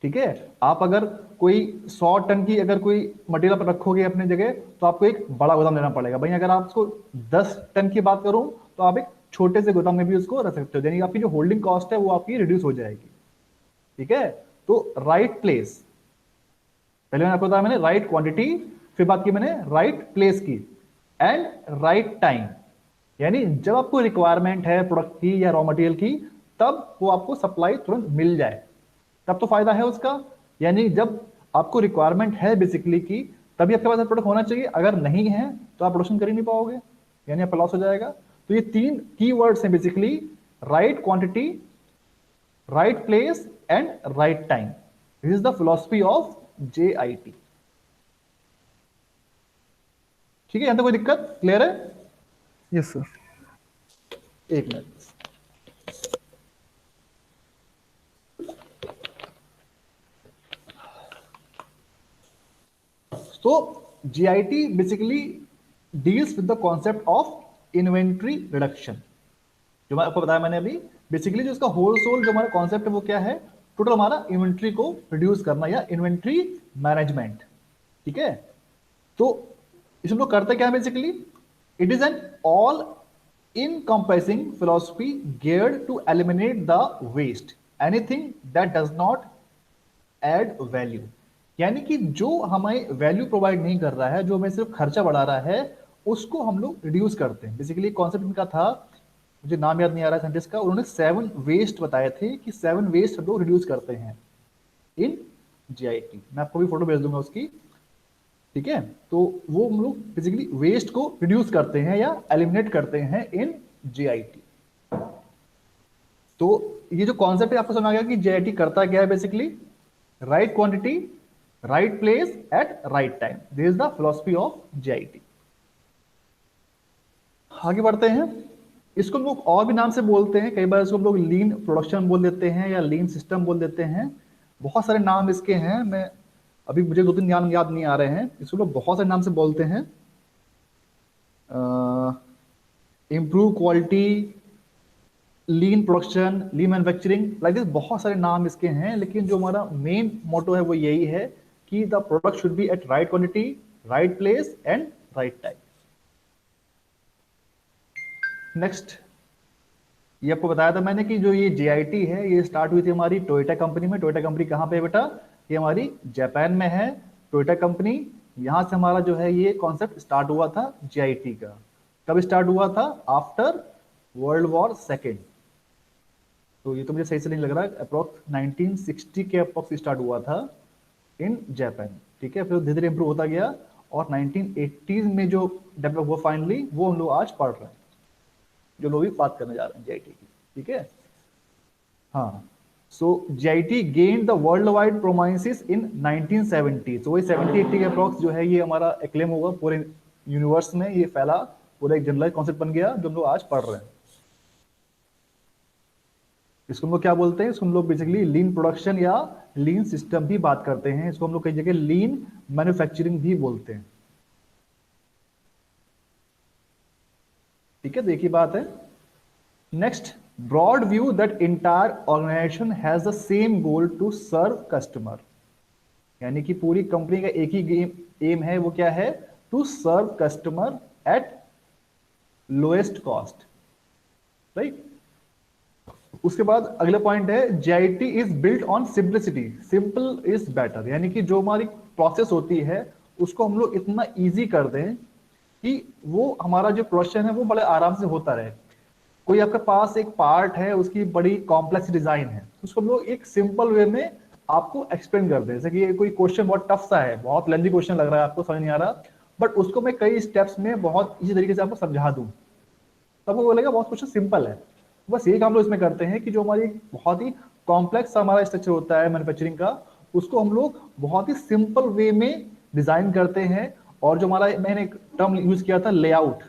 ठीक है, आप अगर कोई 100 टन की अगर कोई मटेरियल पर रखोगे अपने जगह, तो आपको एक बड़ा गोदाम लेना पड़ेगा। भाई अगर आप उसको 10 टन की बात करूं तो आप एक छोटे से गोदाम में भी उसको रख सकते हो, यानी आपकी जो होल्डिंग कॉस्ट है वो आपकी रिड्यूस हो जाएगी। ठीक है, तो राइट प्लेस, पहले मैंने आपको बताया मैंने राइट क्वांटिटी, फिर बात की मैंने राइट प्लेस की, एंड राइट टाइम, यानी जब आपको रिक्वायरमेंट है प्रोडक्ट की या रॉ मटेरियल की तब वो आपको सप्लाई तुरंत मिल जाए, तब तो फायदा है उसका। यानी जब आपको रिक्वायरमेंट है बेसिकली की तभी आपके पास प्रोडक्ट होना चाहिए, अगर नहीं है तो आप प्रोडक्शन कर ही नहीं पाओगे, यानी आपका लॉस हो जाएगा। तो ये 3 कीवर्ड्स हैं basically, right quantity, right place and right time. This is the philosophy of JIT। ठीक है, यहां तक कोई दिक्कत क्लियर है? Yes sir. एक मिनट। तो GIT basically deals with the concept of inventory reduction, जो मैं आपको बताया मैंने अभी। बेसिकली जो इसका होल सोल जो हमारा कॉन्सेप्ट है वो क्या है, टोटल हमारा इन्वेंट्री को रिड्यूस करना या इन्वेंट्री मैनेजमेंट। ठीक है, तो इसमें लोग करते क्या है basically, it is an all encompassing philosophy geared to eliminate the waste, anything that does not add value। यानी कि जो हमें वैल्यू प्रोवाइड नहीं कर रहा है, जो हमें सिर्फ खर्चा बढ़ा रहा है, उसको हम लोग रिड्यूस करते हैं। बेसिकली कॉन्सेप्ट इनका था, मुझे नाम याद नहीं आ रहा साइंटिस्ट का, उन्होंने 7 वेस्ट बताए थे कि 7 वेस्ट हम लोग रिड्यूस करते हैं इन GIT। मैं आपको भी फोटो भेज दूंगा उसकी। ठीक है, तो वो हम लोग बेसिकली वेस्ट को रिड्यूस करते हैं या एलिमिनेट करते हैं इन JIT। तो ये जो कॉन्सेप्ट है आपको समझ आ गया कि JIT करता क्या है basically, right quantity, right place at right time. This is the philosophy of JIT। आगे बढ़ते हैं। इसको लोग और भी नाम से बोलते हैं, कई बार इसको लोग लीन प्रोडक्शन बोल देते हैं या लीन सिस्टम बोल देते हैं, बहुत सारे नाम इसके हैं। मैं अभी मुझे 2-3 नाम याद नहीं आ रहे हैं, इसको लोग बहुत सारे नाम से बोलते हैं। Improve quality, lean production, lean manufacturing, like this बहुत सारे नाम इसके हैं, लेकिन जो हमारा मेन मोटो है वो यही है कि the product should be at right quantity, right place and right time. Next, ये आपको बताया था मैंने कि जो ये JIT है ये स्टार्ट हुई थी हमारी टोयोटा कंपनी में। टोयोटा कंपनी कहाँ पे है बेटा, ये हमारी जापान में है टोयोटा कंपनी। यहां से हमारा जो है ये कॉन्सेप्ट स्टार्ट हुआ था JIT का। कब स्टार्ट हुआ था, आफ्टर वर्ल्ड वॉर सेकेंड। तो ये तो मुझे सही से नहीं लग रहा है, अप्रोक्स 1960 के अप्रोक्स स्टार्ट हुआ था इन जापान। ठीक है, फिर धीरे धीरे इंप्रूव होता गया और 1980s में जो डेवलप हुआ फाइनली, वो हम लोग आज पढ़ रहे हैं, जो लोग भी बात करने जा रहे हैं JIT की। ठीक है, हाँ। So JIT gain the worldwide prominence in 1970। तो वही 70-80 के अप्रॉक्स जो है ये हमारा एक्लेम होगा पूरे यूनिवर्स में, ये फैला, पूरा एक जनरलाइज कॉन्सेप्ट बन गया जो हम लोग आज पढ़ रहे हैं। इसको हम लोग क्या बोलते हैं, इसको हम लोग बेसिकली लीन प्रोडक्शन या लीन सिस्टम भी बात करते हैं। इसको हम लोग कई जगह लीन मैन्युफैक्चरिंग भी बोलते हैं। ठीक है, तो एक ही बात है। Next, broad view that entire organisation has the same goal to serve customer. यानी कि पूरी कंपनी का एक ही एम है, वो क्या है, to serve customer at lowest cost. Right, उसके बाद अगला पॉइंट है JIT is built on simplicity, simple is better. यानी कि जो हमारी प्रोसेस होती है उसको हम लोग इतना इजी कर दें कि वो हमारा जो प्रोडक्शन है वो बड़े आराम से होता रहे। कोई आपके पास एक पार्ट है, उसकी बड़ी कॉम्प्लेक्स डिजाइन है, तो उसको हम लोग एक सिंपल वे में आपको एक्सप्लेन कर दें। जैसे कि कोई क्वेश्चन बहुत टफ सा है, बहुत लेंथी क्वेश्चन लग रहा है, आपको समझ नहीं आ रहा, बट उसको मैं कई स्टेप्स में बहुत इसी तरीके से आपको समझा दूं, तब वो बोलेगा बहुत क्वेश्चन सिंपल है। बस यही काम लोग इसमें करते हैं कि जो हमारी बहुत ही कॉम्प्लेक्स हमारा स्ट्रक्चर होता है मैन्युफैक्चरिंग का, उसको हम लोग बहुत ही सिंपल वे में डिजाइन करते हैं। और जो हमारा, मैंने एक टर्म यूज किया था, लेआउट।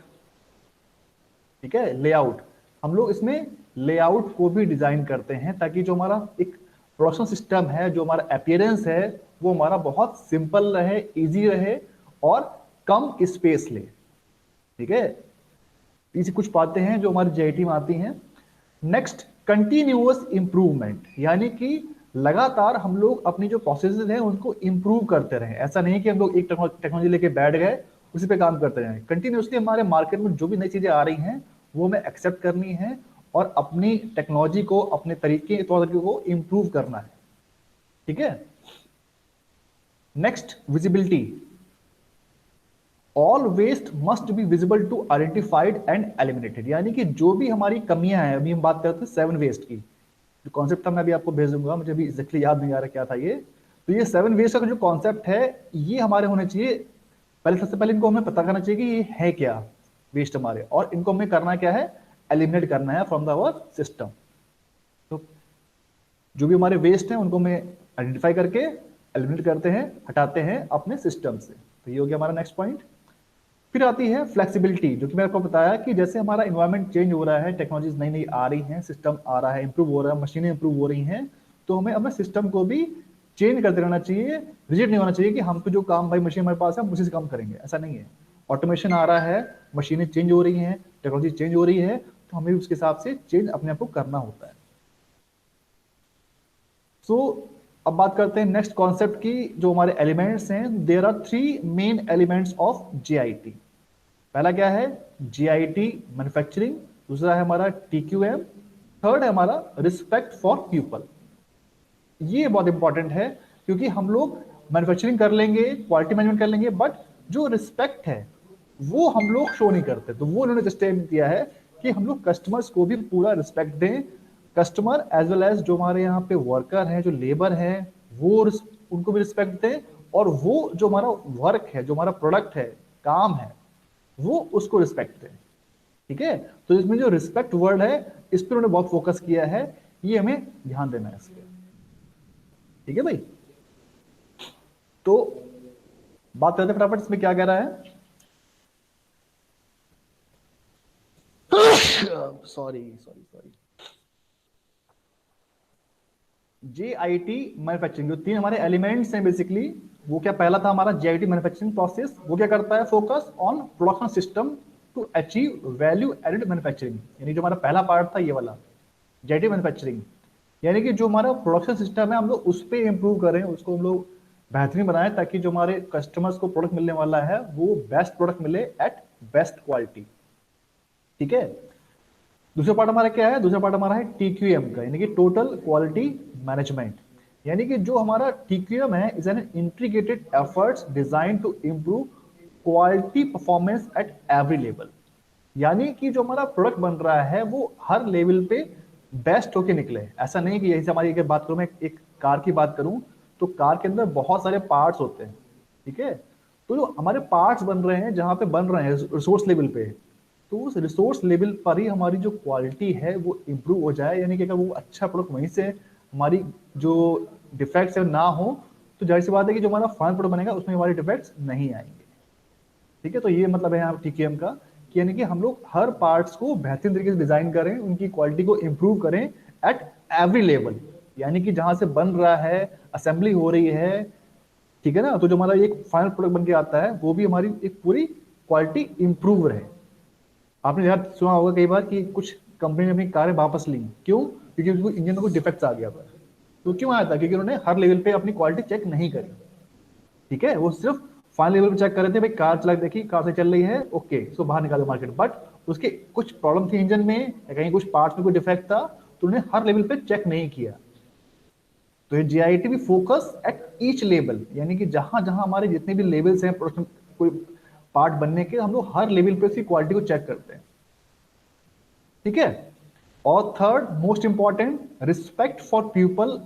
ठीक है, लेआउट, हम लोग इसमें लेआउट को भी डिजाइन करते हैं ताकि जो हमारा एक प्रोडक्शन सिस्टम है, जो हमारा अपीयरेंस है, वो हमारा बहुत सिंपल रहे, इजी रहे और कम स्पेस ले। ठीक है, इसी कुछ बातें हैं जो हमारी JIT में आती हैं। नेक्स्ट, कंटिन्यूअस इंप्रूवमेंट, यानी कि लगातार हम लोग अपनी जो प्रोसेसेस हैं उनको इंप्रूव करते रहें। ऐसा नहीं कि हम लोग एक टेक्नोलॉजी लेके बैठ गए उसी पे काम करते रहें। कंटिन्यूअसली हमारे मार्केट में जो भी नई चीजें आ रही हैं वो हमें एक्सेप्ट करनी है और अपनी टेक्नोलॉजी को, अपने तरीके तौर तरीके को इम्प्रूव करना है। ठीक है। Next, visibility. All waste must be visible to identified and eliminated, यानी कि जो भी हमारी कमियां हैं, अभी हम बात करते हैं 7 वेस्ट की, जो कॉन्सेप्ट था मैं अभी आपको भेज दूंगा, मुझे अभी एग्जैक्टली याद नहीं आ रहा क्या था ये। तो ये 7 वेस्ट का जो कॉन्सेप्ट है ये हमारे होने चाहिए। पहले, सबसे पहले इनको हमें पता करना चाहिए कि ये है क्या वेस्ट हमारे, और इनको हमें करना क्या है, एलिमिनेट करना है फ्रॉम द आवर सिस्टम। तो जो भी हमारे वेस्ट हैं उनको हमें आइडेंटिफाई करके एलिमिनेट करते हैं, हटाते हैं अपने सिस्टम से। तो ये हो गया हमारा नेक्स्ट पॉइंट। फिर आती है फ्लेक्सिबिलिटी, जो कि मैंने आपको बताया कि जैसे हमारा इन्वायरमेंट चेंज हो रहा है, टेक्नोलॉजीज नई नई आ रही हैं, सिस्टम आ रहा है, इंप्रूव हो रहा है, मशीनें इंप्रूव हो रही हैं, तो हमें अपने सिस्टम को भी चेंज करते रहना चाहिए। रिजिड नहीं होना चाहिए कि हम तो जो काम भाई मशीन हमारे पास है हम उसी से काम करेंगे, ऐसा नहीं है। ऑटोमेशन आ रहा है, मशीनें चेंज हो रही हैं, टेक्नोलॉजी चेंज हो रही है, तो हमें उसके हिसाब से चेंज अपने आप को करना होता है। सो अब बात करते हैं नेक्स्ट कॉन्सेप्ट की, जो हमारे एलिमेंट्स हैं। There are 3 main elements of JIT. पहला क्या है, जीआईटी मैन्युफैक्चरिंग, दूसरा है हमारा टीक्यूएम, थर्ड है हमारा रिस्पेक्ट फॉर पीपल। ये बहुत इंपॉर्टेंट है क्योंकि हम लोग मैन्युफैक्चरिंग कर लेंगे, क्वालिटी मैनेजमेंट कर लेंगे, बट जो रिस्पेक्ट है वो हम लोग शो नहीं करते। तो वो उन्होंने जस्ट किया है कि हम लोग कस्टमर्स को भी पूरा रिस्पेक्ट दें, कस्टमर एज वेल एज जो हमारे यहाँ पे वर्कर हैं, जो लेबर है, वो उनको भी रिस्पेक्ट दें, और वो जो हमारा वर्क है, जो हमारा प्रोडक्ट है, काम है, वो उसको रिस्पेक्ट दें। ठीक है। तो इसमें जो रिस्पेक्ट वर्ड है इस पर उन्होंने बहुत फोकस किया है, ये हमें ध्यान देना है इस पर। ठीक है भाई। तो बात करते हैं फटाफट इसमें क्या कह रहा है। Sorry sorry sorry. JIT manufacturing, जो 3 हमारे एलिमेंट्स हैं बेसिकली, वो क्या, पहला था हमारा जेआईटी मैन्युफैक्चरिंग प्रोसेस। वो क्या करता है, focus on production system to achieve value added manufacturing. यानी जो हमारा पहला पार्ट था ये वाला जेआईटी मैन्युफैक्चरिंग, यानी कि जो हमारा प्रोडक्शन सिस्टम है हम लोग उस पर इंप्रूव करें, उसको हम लोग बेहतरीन बनाएं, ताकि जो हमारे कस्टमर्स को प्रोडक्ट मिलने वाला है वो बेस्ट प्रोडक्ट मिले एट बेस्ट क्वालिटी। ठीक है। दूसरा पार्ट हमारा क्या है, दूसरा पार्ट हमारा है टीक्यूएम का, यानी कि टोटल क्वालिटी मैनेजमेंट। यानी कि जो हमारा टीक्यूएम है is an integrated efforts design to improve quality performance at every level. यानी कि जो हमारा प्रोडक्ट बन रहा है वो हर लेवल पे बेस्ट होके निकले। ऐसा नहीं कि जैसे हमारी बात करूं, मैं एक कार की बात करूं, तो कार के अंदर बहुत सारे पार्ट्स होते हैं। ठीक है। तो जो हमारे पार्ट्स बन रहे हैं, जहां पे बन रहे हैं रिसोर्स लेवल पे, तो उस रिसोर्स लेवल पर ही हमारी जो क्वालिटी है वो इम्प्रूव हो जाए। यानी कि अगर वो अच्छा प्रोडक्ट वहीं से हमारी जो डिफेक्ट्स है ना हो, तो जाहिर सी बात है कि जो हमारा फाइनल प्रोडक्ट बनेगा उसमें हमारे डिफेक्ट्स नहीं आएंगे। ठीक है। तो ये मतलब है यहाँ टीकेएम का, कि यानी कि हम लोग हर पार्ट्स को बेहतरीन तरीके से डिजाइन करें, उनकी क्वालिटी को इम्प्रूव करें एट एवरी लेवल। यानी कि जहां से बन रहा है, असेंबली हो रही है, ठीक है ना, तो जो हमारा एक फाइनल प्रोडक्ट बन के आता है वो भी हमारी एक पूरी क्वालिटी इंप्रूव रहे। आपने यार सुना होगा कई बार कि कुछ कंपनी ने अपनी कारें वापस ली, क्यों, क्योंकि उसको इंजन में कुछ डिफेक्ट्स आ गया था। तो क्यों आया था, क्योंकि उन्होंने हर लेवल पे अपनी क्वालिटी चेक नहीं करी। ठीक है। वो सिर्फ फाइनल लेवल पे चेक कर रहे थे, भाई कार चला के देखी, कार से चल रही है, ओके, इसको बाहर निकालो मार्केट, बट उसके कुछ प्रॉब्लम थी इंजन में या कहीं कुछ पार्ट्स में कोई डिफेक्ट था, तो उन्होंने हर लेवल पे चेक नहीं किया। तो ये जीआईटी भी फोकस एट ईच लेवल, यानी कि जहां जहां हमारे जितने भी लेवल्स हैं प्रोडक्शन, कोई पार्ट बनने के, हम लोग हर लेवल पे उसकी क्वालिटी को चेक करते हैं। ठीक है। और third most important, respect for people,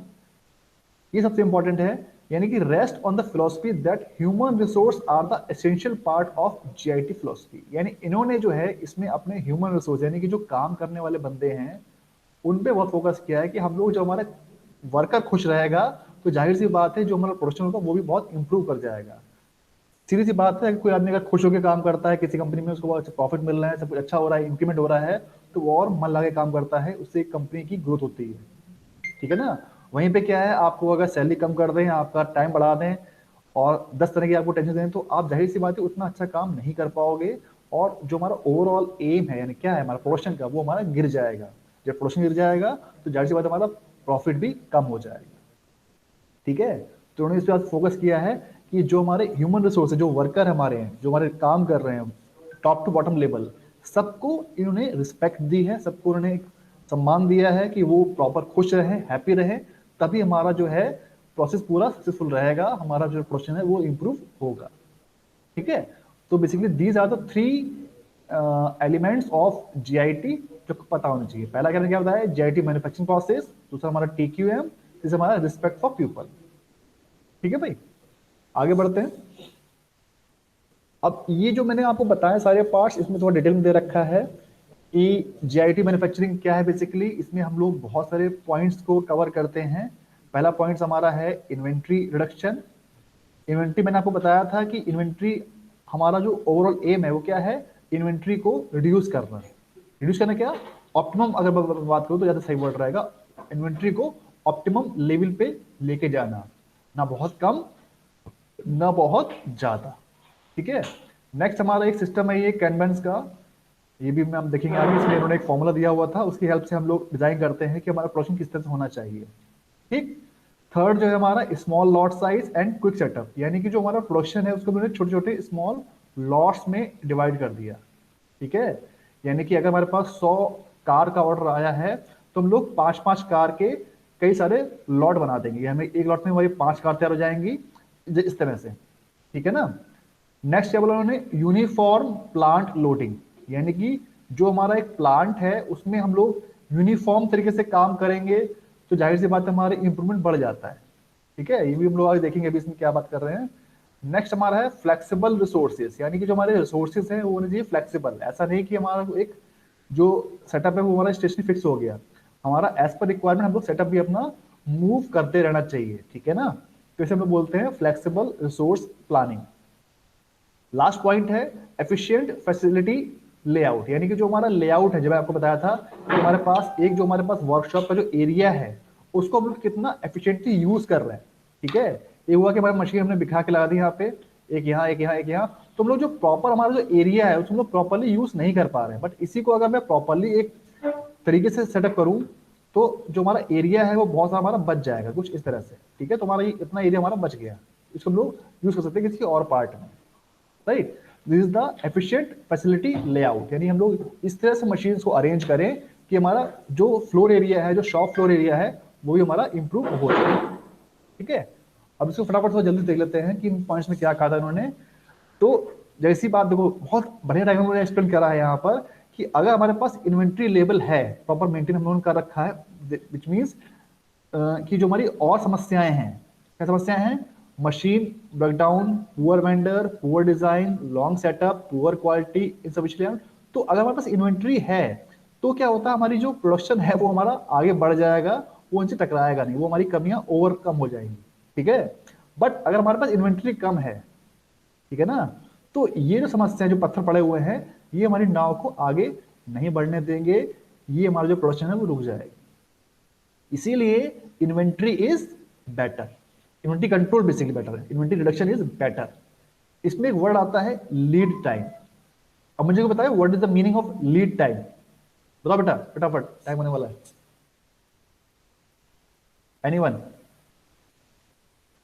ये सबसे इंपॉर्टेंट है। यानी कि rest on the philosophy that human resource are the essential part of JIT philosophy. यानी इन्होंने जो है इसमें अपने ह्यूमन रिसोर्स, यानी कि जो काम करने वाले बंदे हैं, उन पे बहुत फोकस किया है कि हम लोग, जो हमारा वर्कर खुश रहेगा, तो जाहिर सी बात है जो हमारा प्रोडक्शन होगा वो भी बहुत इंप्रूव कर जाएगा। सीधी सी बात है, अगर कोई आदमी अगर खुश होकर काम करता है किसी कंपनी में, उसको बहुत अच्छा प्रॉफिट मिल रहा है, सब कुछ अच्छा हो रहा है, इंक्रीमेंट हो रहा है, तो वो और मन लगा के काम करता है, उससे कंपनी की ग्रोथ होती है। ठीक है ना। वहीं पे क्या है, आपको अगर सैलरी कम कर दें, आपका टाइम बढ़ा दें और 10 तरह की आपको टेंशन दें, तो आप जाहिर सी बात है उतना अच्छा काम नहीं कर पाओगे, और जो हमारा ओवरऑल एम है, यानी क्या है हमारा प्रोडक्शन का, वो हमारा गिर जाएगा। जब प्रोडक्शन गिर जाएगा तो जाहिर सी बात है हमारा प्रॉफिट भी कम हो जाएगा। ठीक है। तो उन्होंने इस पर फोकस किया है कि जो हमारे ह्यूमन रिसोर्स है, जो वर्कर हमारे हैं, जो हमारे काम कर रहे हैं टॉप टू बॉटम लेवल, सबको इन्होंने रिस्पेक्ट दी है, सबको उन्होंने एक सम्मान दिया है कि वो प्रॉपर खुश रहे, हैप्पी रहे, तभी हमारा जो है प्रोसेस पूरा सक्सेसफुल रहेगा, हमारा जो प्रोसेस है वो इम्प्रूव होगा। ठीक है, तो basically these are the three elements of JIT जो पता होना चाहिए। पहला क्या बताया, जीआईटी मैन्युफैक्चरिंग प्रोसेस, दूसरा हमारा टीक्यूएम, तीसरा हमारा रिस्पेक्ट फॉर पीपल। ठीक है भाई, आगे बढ़ते हैं। अब ये जो मैंने आपको बताया सारे पार्ट्स, इसमें थोड़ा डिटेल में दे रखा है कि जीआईटी मैन्युफैक्चरिंग क्या है। बेसिकली इसमें हम लोग बहुत सारे पॉइंट्स को कवर करते हैं। पहला पॉइंट हमारा है इन्वेंट्री रिडक्शन। इन्वेंट्री मैंने आपको बताया था कि इन्वेंट्री हमारा जो ओवरऑल एम है वो क्या है, इन्वेंट्री को रिड्यूस करना। रिड्यूस करना क्या, ऑप्टिमम, अगर बात करूँ तो ज़्यादा सही वर्ड रहेगा, इन्वेंट्री को ऑप्टिमम लेवल पे लेके जाना, ना बहुत कम ना बहुत ज़्यादा। ठीक है, नेक्स्ट हमारा एक सिस्टम है ये कैनबैंस का, ये भी हम देखेंगे आगे। इसमें इन्होंने एक फॉर्मूला दिया हुआ था, उसकी हेल्प से हम लोग डिजाइन करते हैं कि हमारा प्रोडक्शन किस तरह से होना चाहिए। ठीक, थर्ड जो है हमारा small lot size and quick setup, यानी कि जो हमारा प्रोडक्शन है उसको हमने छोटे छोटे स्मॉल लॉट्स में डिवाइड कर दिया। ठीक है, यानी कि अगर हमारे पास 100 कार का ऑर्डर आया है तो हम लोग 5-5 कार के कई सारे लॉट बना देंगे, हमें एक लॉट में हमारी 5 कार तैयार हो जाएंगी, इस तरह से। ठीक है ना। नेक्स्ट क्या बोला उन्होंने, यूनिफॉर्म प्लांट लोडिंग, यानी कि जो हमारा एक प्लांट है उसमें हम लोग यूनिफॉर्म तरीके से काम करेंगे तो जाहिर सी बात है हमारे इंप्रूवमेंट बढ़ जाता है। ठीक है, ये भी हम लोग आगे देखेंगे अभी इसमें क्या बात कर रहे हैं। नेक्स्ट हमारा है फ्लेक्सिबल रिसोर्सेज, यानी कि जो हमारे रिसोर्सेज हैं वो होने चाहिए फ्लेक्सिबल। ऐसा नहीं कि हमारा एक जो सेटअप है वो हमारा स्टेशनरी फिक्स हो गया, हमारा एज पर रिक्वायरमेंट हम लोग सेटअप भी अपना मूव करते रहना चाहिए। ठीक है ना, तो इसे हम लोग बोलते हैं flexible resource planning. Last point है एफिशिएंट फैसिलिटी लेआउट, यानी कि जो हमारा लेआउट है, जब मैं आपको बताया था कि हमारे पास एक जो हमारे पास वर्कशॉप का जो एरिया है उसको हम लोग कितना एफिशिएंटली यूज कर रहे हैं। ठीक है, ये हुआ कि हमारी मशीन हमने बिखा के लगा दी यहाँ पे, एक यहाँ एक यहाँ एक यहाँ, तो हम लोग जो प्रॉपर हमारा जो एरिया है उसको हम लोग प्रॉपरली यूज नहीं कर पा रहे हैं। बट इसी को अगर मैं प्रॉपरली एक तरीके से सेटअप करूं तो जो हमारा एरिया है वो बहुत सारा हमारा बच जाएगा, कुछ इस तरह से। ठीक है, तो हमारा ये इतना एरिया हमारा बच गया, इसको हम लोग यूज कर सकते हैं किसी और पार्ट में। Right, this is the efficient facility layout, यानी हम लोग इस तरह से मशीन को अरेंज करें कि हमारा जो फ्लोर एरिया है, जो शॉप फ्लोर एरिया है, वो भी हमारा इंप्रूव हो जाए। ठीक है, अब इसको फटाफट थोड़ा जल्दी देख लेते हैं कि इन पॉइंट्स में क्या कहा था इन्होंने। तो जैसी बात देखो, बहुत बढ़िया टाइम उन्होंने एक्सप्लेन करा है यहाँ पर कि अगर हमारे पास इन्वेंट्री लेवल है, प्रॉपर मेंटेन हम लोगों ने कर रखा है, विच मीन्स कि जो हमारी और समस्याएं हैं, क्या समस्याएं हैं, machine breakdown, poor vendor, poor design, long setup, poor quality, इन सब चीजें। तो अगर हमारे पास इन्वेंट्री है तो क्या होता है, हमारी जो प्रोडक्शन है वो हमारा आगे बढ़ जाएगा, वो उनसे टकराएगा नहीं, वो हमारी कमियां ओवरकम हो जाएंगी। ठीक है, बट अगर हमारे पास इन्वेंट्री कम है, ठीक है ना, तो ये जो समस्या जो पत्थर पड़े हुए हैं ये हमारी नाव को आगे नहीं बढ़ने देंगे, ये हमारा जो प्रोडक्शन है वो रुक जाएगा। इसीलिए inventory is better, inventory control basically better है, इन्वेंट्री रिडक्शन इज बेटर। इसमें एक वर्ड आता है लीड टाइम। अब मुझे बताया what is the meaning of lead time, बताओ बेटा, फटाफट, टाइम होने वाला है। Anyone?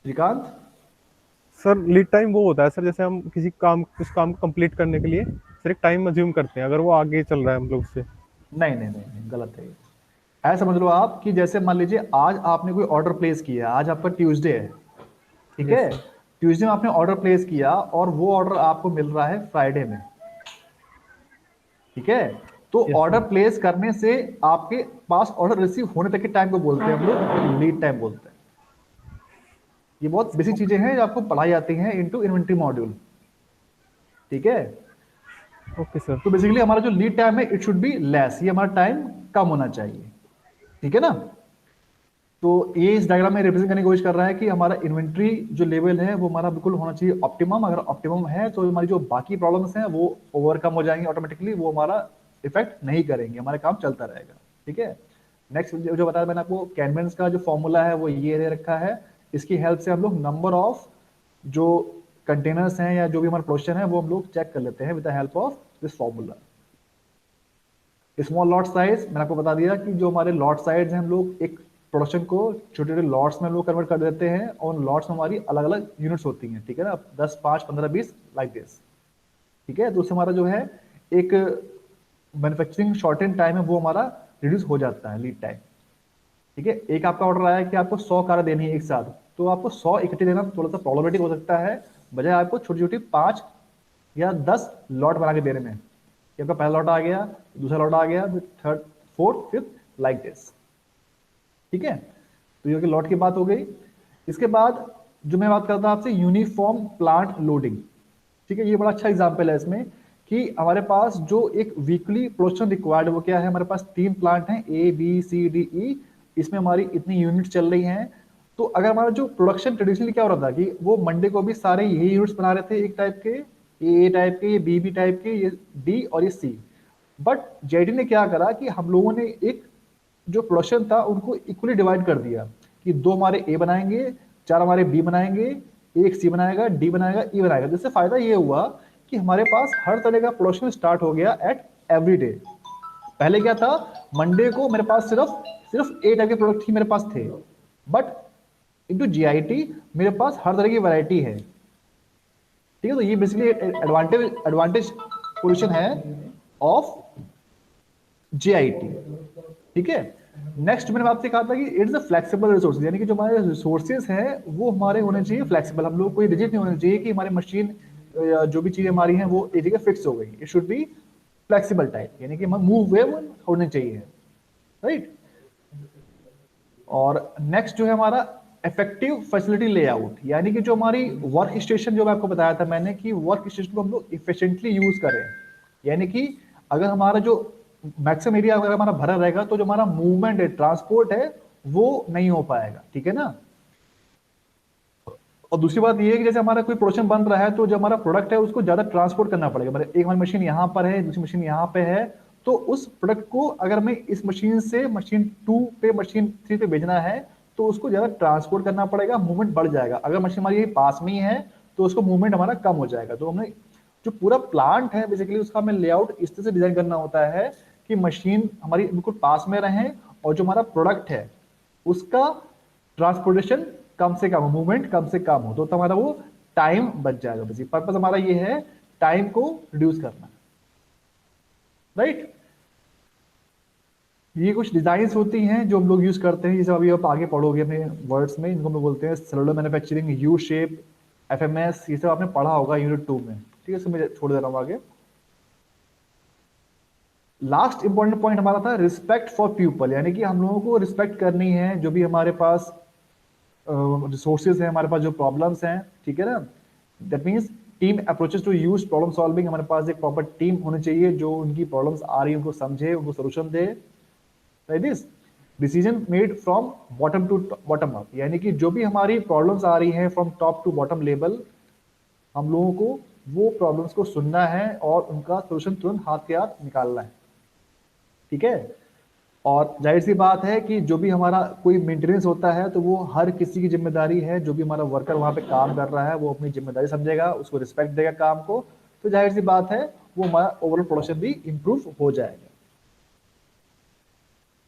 Shrikant? Sir lead time वो होता है सर, जैसे हम किसी काम उस काम को कंप्लीट करने के लिए सर एक टाइम अज्यूम करते हैं, अगर वो आगे चल रहा है हम लोग उससे। नहीं नहीं नहीं, नहीं गलत है। ऐसा समझ लो आप कि जैसे मान लीजिए आज आपने कोई ऑर्डर प्लेस किया, आज आपका ट्यूसडे है, ठीक यस है, सर। ट्यूसडे में आपने ऑर्डर प्लेस किया और वो ऑर्डर आपको मिल रहा है फ्राइडे में। ठीक है, तो यस ऑर्डर सर। प्लेस करने से आपके पास ऑर्डर रिसीव होने तक के टाइम को बोलते हैं हम लोग लीड टाइम बोलते हैं। ये बहुत बेसिक चीजें हैं जो आपको पढ़ाई जाती हैं इनटू इन्वेंट्री मॉड्यूल। ठीक है, ओके सर। तो बेसिकली हमारा जो लीड टाइम है इट शुड बी लेस, ये हमारा टाइम कम होना चाहिए। ठीक है ना, तो ये इस डायग्राम में रिप्रेजेंट करने की कोशिश कर रहा है कि हमारा इन्वेंट्री जो लेवल है वो हमारा बिल्कुल होना चाहिए ऑप्टिमम। अगर ऑप्टिमम है तो हमारी जो बाकी प्रॉब्लम्स हैं वो ओवरकम हो जाएंगे ऑटोमेटिकली, वो हमारा इफेक्ट नहीं करेंगे, हमारा काम चलता रहेगा। ठीक है, नेक्स्ट जो बताया मैंने आपको, कैनवेंस का जो फॉर्मूला है वो ये दे रखा है। इसकी हेल्प से हम लोग नंबर ऑफ जो कंटेनर्स हैं या जो भी हमारा प्रोडक्शन है वो हम लोग चेक कर लेते हैं with the help of this formula. Small lot size मैंने आपको बता दिया कि जो हमारे लॉट साइज हैं हम लोग एक प्रोडक्शन को छोटे छोटे लॉट्स में हम लोग कन्वर्ट कर देते हैं और लॉट्स में हमारी अलग अलग यूनिट्स होती हैं। ठीक है ना, 10, 5, 15, 20 लाइक दिस। ठीक है, तो उससे हमारा जो है एक मैन्युफैक्चरिंग शॉर्टेन टाइम है वो हमारा रिड्यूस हो जाता है, लीड टाइम। ठीक है, एक आपका ऑर्डर आया कि आपको 100 कारें देनी है एक साथ, तो आपको 100 इकट्ठे देना थोड़ा सा प्रॉब्लमेटिक हो सकता है, बजाय आपको छोटी छोटी 5 या 10 लॉट बना के देने में। कि आपका पहला लॉट आ गया, दूसरा लॉट आ गया, फिर third, fourth, fifth, like this. ठीक है, तो ये लॉट की बात हो गई। इसके बाद जो मैं बात करता हूं आपसे, यूनिफॉर्म प्लांट लोडिंग। ठीक है, ये बड़ा अच्छा एग्जांपल है इसमें कि हमारे पास जो एक वीकली प्रोडक्शन रिक्वायर्ड है वो क्या है, हमारे पास 3 प्लांट हैं, A B C D E, इसमें हमारी इतनी यूनिट चल रही हैं। तो अगर हमारा जो प्रोडक्शन ट्रेडिशनली क्या हो रहा था कि वो मंडे को भी सारे यही यूनिट्स बना रहे थे एक टाइप के, ए टाइप के, ये बी टाइप के, ये डी और ये सी। बट जेडी ने क्या करा कि हम लोगों ने एक जो प्रोडक्शन था उनको इक्वली डिवाइड कर दिया कि 2 हमारे ए बनाएंगे, 4 हमारे बी बनाएंगे, एक सी बनाएगा, डी बनाएगा, ई बनाएगा। जिससे फायदा ये हुआ कि हमारे पास हर तरह का प्रोडक्शन स्टार्ट हो गया एट एवरी डे। पहले क्या था, मंडे को मेरे पास सिर्फ सिर्फ ए टाइप के प्रोडक्ट ही मेरे पास थे, बट इनटू जीआईटी मेरे पास हर तरह की वैरायटी है। ठीक है, तो ये बेसिकली एडवांटेज एडवांटेज पोजीशन है ऑफ जीआईटी। ठीक है, नेक्स्ट मैंने आपसे कहा था कि इट्स अ फ्लेक्सिबल रिसोर्सेज, यानी कि जो हमारे रिसोर्सेज हैं वो हमारे होने चाहिए फ्लेक्सिबल। हम लोग कोई रिजिड नहीं होना चाहिए कि हमारी मशीन जो भी चीजें हमारी हैं वो एक जगह फिक्स हो गई। It should be flexible type, यानी कि हम मूवेबल होने चाहिए, राइट। और नेक्स्ट जो है हमारा इफेक्टिव फैसिलिटी लेआउट, यानी कि जो हमारी वर्क स्टेशन, जो मैं आपको बताया था मैंने कि वर्क स्टेशन को हम लोग इफिशिएंटली यूज करें। यानी कि अगर हमारा जो मैक्सिमम एरिया अगर हमारा भरा रहेगा तो जो हमारा मूवमेंट है, ट्रांसपोर्ट है, वो नहीं हो पाएगा। ठीक है ना। और दूसरी बात ये है कि जैसे हमारा कोई प्रोडक्शन बन रहा है तो जो हमारा प्रोडक्ट है उसको ज्यादा ट्रांसपोर्ट करना पड़ेगा। मतलब एक हमारी मशीन यहाँ पर है, दूसरी मशीन यहाँ पे है, तो उस प्रोडक्ट को अगर मैं इस मशीन से मशीन 2 पे मशीन 3 पे भेजना है तो उसको ज्यादा ट्रांसपोर्ट करना पड़ेगा, मूवमेंट बढ़ जाएगा। अगर मशीन हमारी पास में ही है तो उसको मूवमेंट हमारा कम हो जाएगा। तो हमने जो पूरा प्लांट है बेसिकली उसका हमें लेआउट इस तरह से डिजाइन करना होता है कि मशीन हमारी बिल्कुल पास में रहे और जो हमारा प्रोडक्ट है उसका ट्रांसपोर्टेशन कम से कम, मूवमेंट कम से कम हो, तो हमारा वो टाइम बच जाएगा। बस पर्पस हमारा ये है टाइम को रिड्यूस करना, राइट। ये कुछ डिजाइन्स होती हैं जो हम लोग यूज करते हैं, जैसे अभी आप आगे पढ़ोगे अपने वर्ड्स में, इनको हम लोग बोलते हैं cellular manufacturing, U shape, FMS, ये सब आपने पढ़ा होगा यूनिट 2 में। ठीक है, इसको मैं छोड़ दे रहा हूँ आगे। लास्ट इंपॉर्टेंट पॉइंट हमारा था रिस्पेक्ट फॉर पीपल, यानी कि हम लोगों को रिस्पेक्ट करनी है जो भी हमारे पास रिसोर्सेज है, हमारे पास जो प्रॉब्लम्स हैं। ठीक है ना, that means team approaches to use problem solving. हमारे पास एक प्रॉपर टीम होनी चाहिए जो उनकी प्रॉब्लम्स आ रही है उनको समझे, उनको सोल्यूशन दे। Like this decision made from bottom to bottom up, यानी कि जो भी हमारी प्रॉब्लम्स आ रही हैं from top to bottom level, हम लोगों को वो प्रॉब्लम्स को सुनना है और उनका सोल्यूशन तुरंत हाथ के हाथ निकालना है। ठीक है, और जाहिर सी बात है कि जो भी हमारा कोई मेंटेनेंस होता है तो वो हर किसी की जिम्मेदारी है। जो भी हमारा वर्कर वहां पे काम कर रहा है वो अपनी जिम्मेदारी समझेगा, उसको रिस्पेक्ट देगा काम को, तो जाहिर सी बात है वो हमारा ओवरऑल प्रोडक्शन भी इंप्रूव हो जाएगा।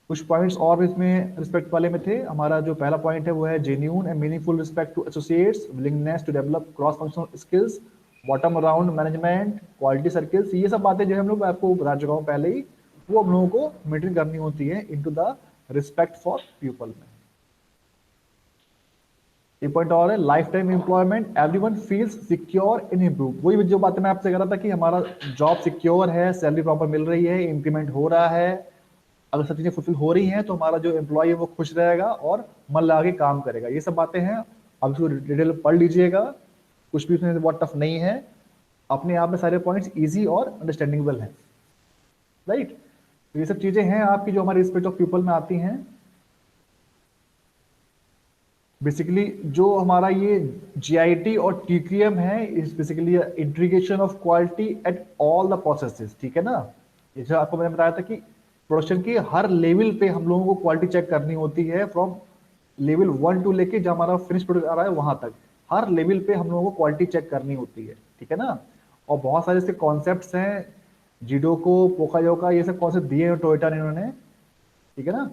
कुछ पॉइंट्स और इसमें रिस्पेक्ट वाले में थे। हमारा जो पहला पॉइंट है वो है genuine and meaningful respect to associates, willingness to develop cross functional skills, bottom around management, quality circles. ये सब बातें जो हम लोग आपको बता चुका हूँ पहले ही, वो हम लोगों को मेंटेन करनी होती है into the respect for people में। एक पॉइंट और है life time employment, everyone feels secure in improve. वही जो बातें मैं आपसे कह रहा था कि हमारा जॉब सिक्योर है, सैलरी प्रॉपर मिल रही है, इंक्रीमेंट हो रहा है, अगर सब चीजें फुलफिल हो रही हैं तो हमारा जो एम्प्लॉय है वो खुश रहेगा और मन लगा के काम करेगा। ये सब बातें हैं, आप इसको डिटेल पढ़ लीजिएगा, कुछ भी उसमें बहुत टफ नहीं है, अपने आप में सारे पॉइंट्स इजी और अंडरस्टैंडिंगबल हैं, राइट। तो ये सब चीजें हैं आपकी जो हमारे रिस्पेक्ट ऑफ पीपल में आती हैं। बेसिकली जो हमारा ये जीआईटी और टीक्यूएम है is basically integration of quality at all the processes. ठीक है ना, ये जो आपको मैंने बताया था कि प्रोडक्शन की हर लेवल पे हम लोगों को क्वालिटी चेक करनी होती है, फ्रॉम लेवल 1 टू लेके जब हमारा फिनिश प्रोडक्ट आ रहा है वहां तक हर लेवल पे हम लोगों को क्वालिटी चेक करनी होती है। ठीक है ना, और बहुत सारे इसके कॉन्सेप्ट्स हैं, जिडोको, पोकायोका, ये सब कॉन्सेप्ट दिए हैं टोयोटा ने इन्होंने। ठीक है ना।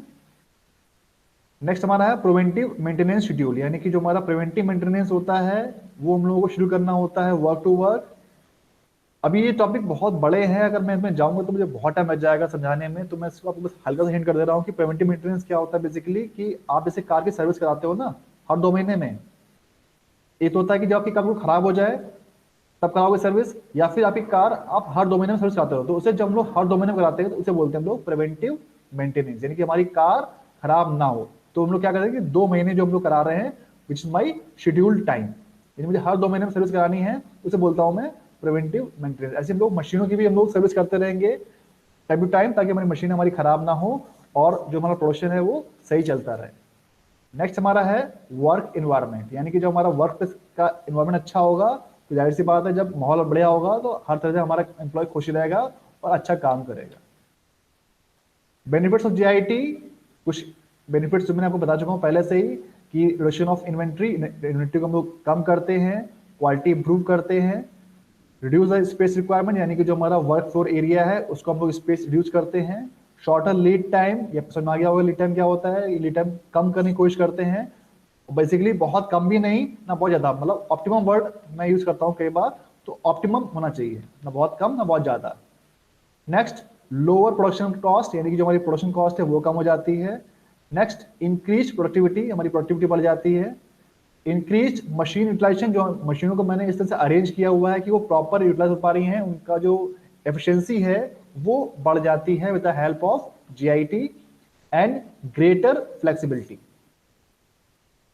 नेक्स्ट हमारा है प्रिवेंटिव मेंटेनेंस शेड्यूल, यानी कि जो हमारा प्रिवेंटिव मेंटेनेंस होता है वो हम लोगों को शुरू करना होता है वर्क टू वर्क। अभी ये टॉपिक बहुत बड़े हैं, अगर मैं इसमें जाऊंगा तो मुझे बहुत टाइम लग जाएगा समझाने में, तो मैं इसको आपको बस हल्का सा हिंट कर दे रहा हूँ कि प्रिवेंटिव मेंटेनेंस क्या होता है बेसिकली, कि आप जैसे कार की सर्विस कराते हो ना हर 2 महीने में। एक तो होता है कि जब आपकी कार बिल्कुल खराब हो जाए तब कराओगे सर्विस, या फिर आपकी कार आप हर 2 महीने में सर्विस कराते हो, तो उसे जब हम लोग हर 2 महीने में कराते हैं तो उसे बोलते हैं हम लोग प्रिवेंटिव मेंटेनेंस, यानी कि हमारी कार खराब ना हो। तो हम लोग क्या करेंगे कि 2 महीने जो हम लोग करा रहे हैं which is my scheduled time, यानी मुझे हर 2 महीने में सर्विस करानी है, उसे बोलता हूँ मैं प्रिवेंटिव मेंटेनेंस। ऐसे हम लोग मशीनों की भी हम लोग सर्विस करते रहेंगे टाइम टू टाइम, ताकि हमारी मशीन हमारी खराब ना हो और जो हमारा प्रोडक्शन है वो सही चलता रहे। नेक्स्ट हमारा है वर्क इन्वायरमेंट, यानी कि जो हमारा वर्क प्लेस का इन्वायरमेंट अच्छा होगा तो जाहिर सी बात है जब माहौल बढ़िया होगा तो हर तरह से हमारा एम्प्लॉय खुश रहेगा और अच्छा काम करेगा। बेनिफिट्स ऑफ जीआईटी, कुछ बेनिफिट्स जो मैंने आपको बता चुका हूँ पहले से ही, कि रिडक्शन ऑफ इन्वेंट्री, इन्वेंट्री को हम लोग कम करते हैं, क्वालिटी इंप्रूव करते हैं, रिड्यूस द स्पेस रिक्वायरमेंट, यानी कि जो हमारा वर्क फ्लोर एरिया है उसको हम लोग स्पेस रिड्यूस करते हैं, शॉर्टर लीड टाइम, ये समझ में आ गया होगा लीड टाइम क्या होता है, लीड टाइम कम करने की कोशिश करते हैं, बेसिकली बहुत कम भी नहीं ना बहुत ज्यादा, मतलब ऑप्टिमम वर्ड मैं यूज करता हूँ कई बार, तो ऑप्टिमम होना चाहिए, ना बहुत कम ना बहुत ज्यादा। नेक्स्ट लोअर प्रोडक्शन कॉस्ट, यानी कि जो हमारी प्रोडक्शन कॉस्ट है वो कम हो जाती है। नेक्स्ट इंक्रीज प्रोडक्टिविटी, हमारी प्रोडक्टिविटी बढ़ जाती है। इंक्रीज मशीन यूटिलाइजेशन, जो मशीनों को मैंने इस तरह से अरेंज किया हुआ है कि वो प्रॉपर यूटिलाइज हो पा रही हैं, उनका जो एफिशिएंसी है वो बढ़ जाती है with the help of JIT. And greater flexibility,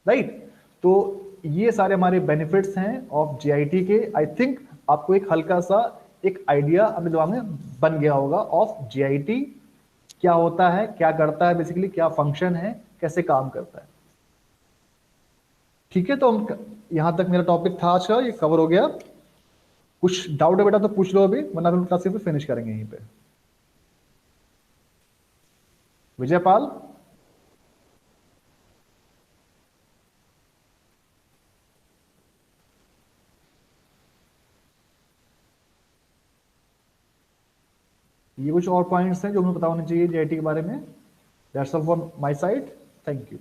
right. तो ये सारे हमारे बेनिफिट्स हैं ऑफ जीआईटी के। आई थिंक आपको एक हल्का सा एक आइडिया अपने दिमाग में बन गया होगा ऑफ जीआईटी क्या होता है, क्या करता है, बेसिकली क्या फंक्शन है, कैसे काम करता है। ठीक है, तो हम यहां तक मेरा टॉपिक था आज का, ये कवर हो गया। कुछ डाउट है बेटा तो पूछ लो अभी, वरना फिर क्लास पे फिनिश करेंगे यहीं पे। विजयपाल। ये कुछ और पॉइंट्स हैं जो हमें पता होने चाहिए जीआईटी के बारे में। That's all from my side, thank you.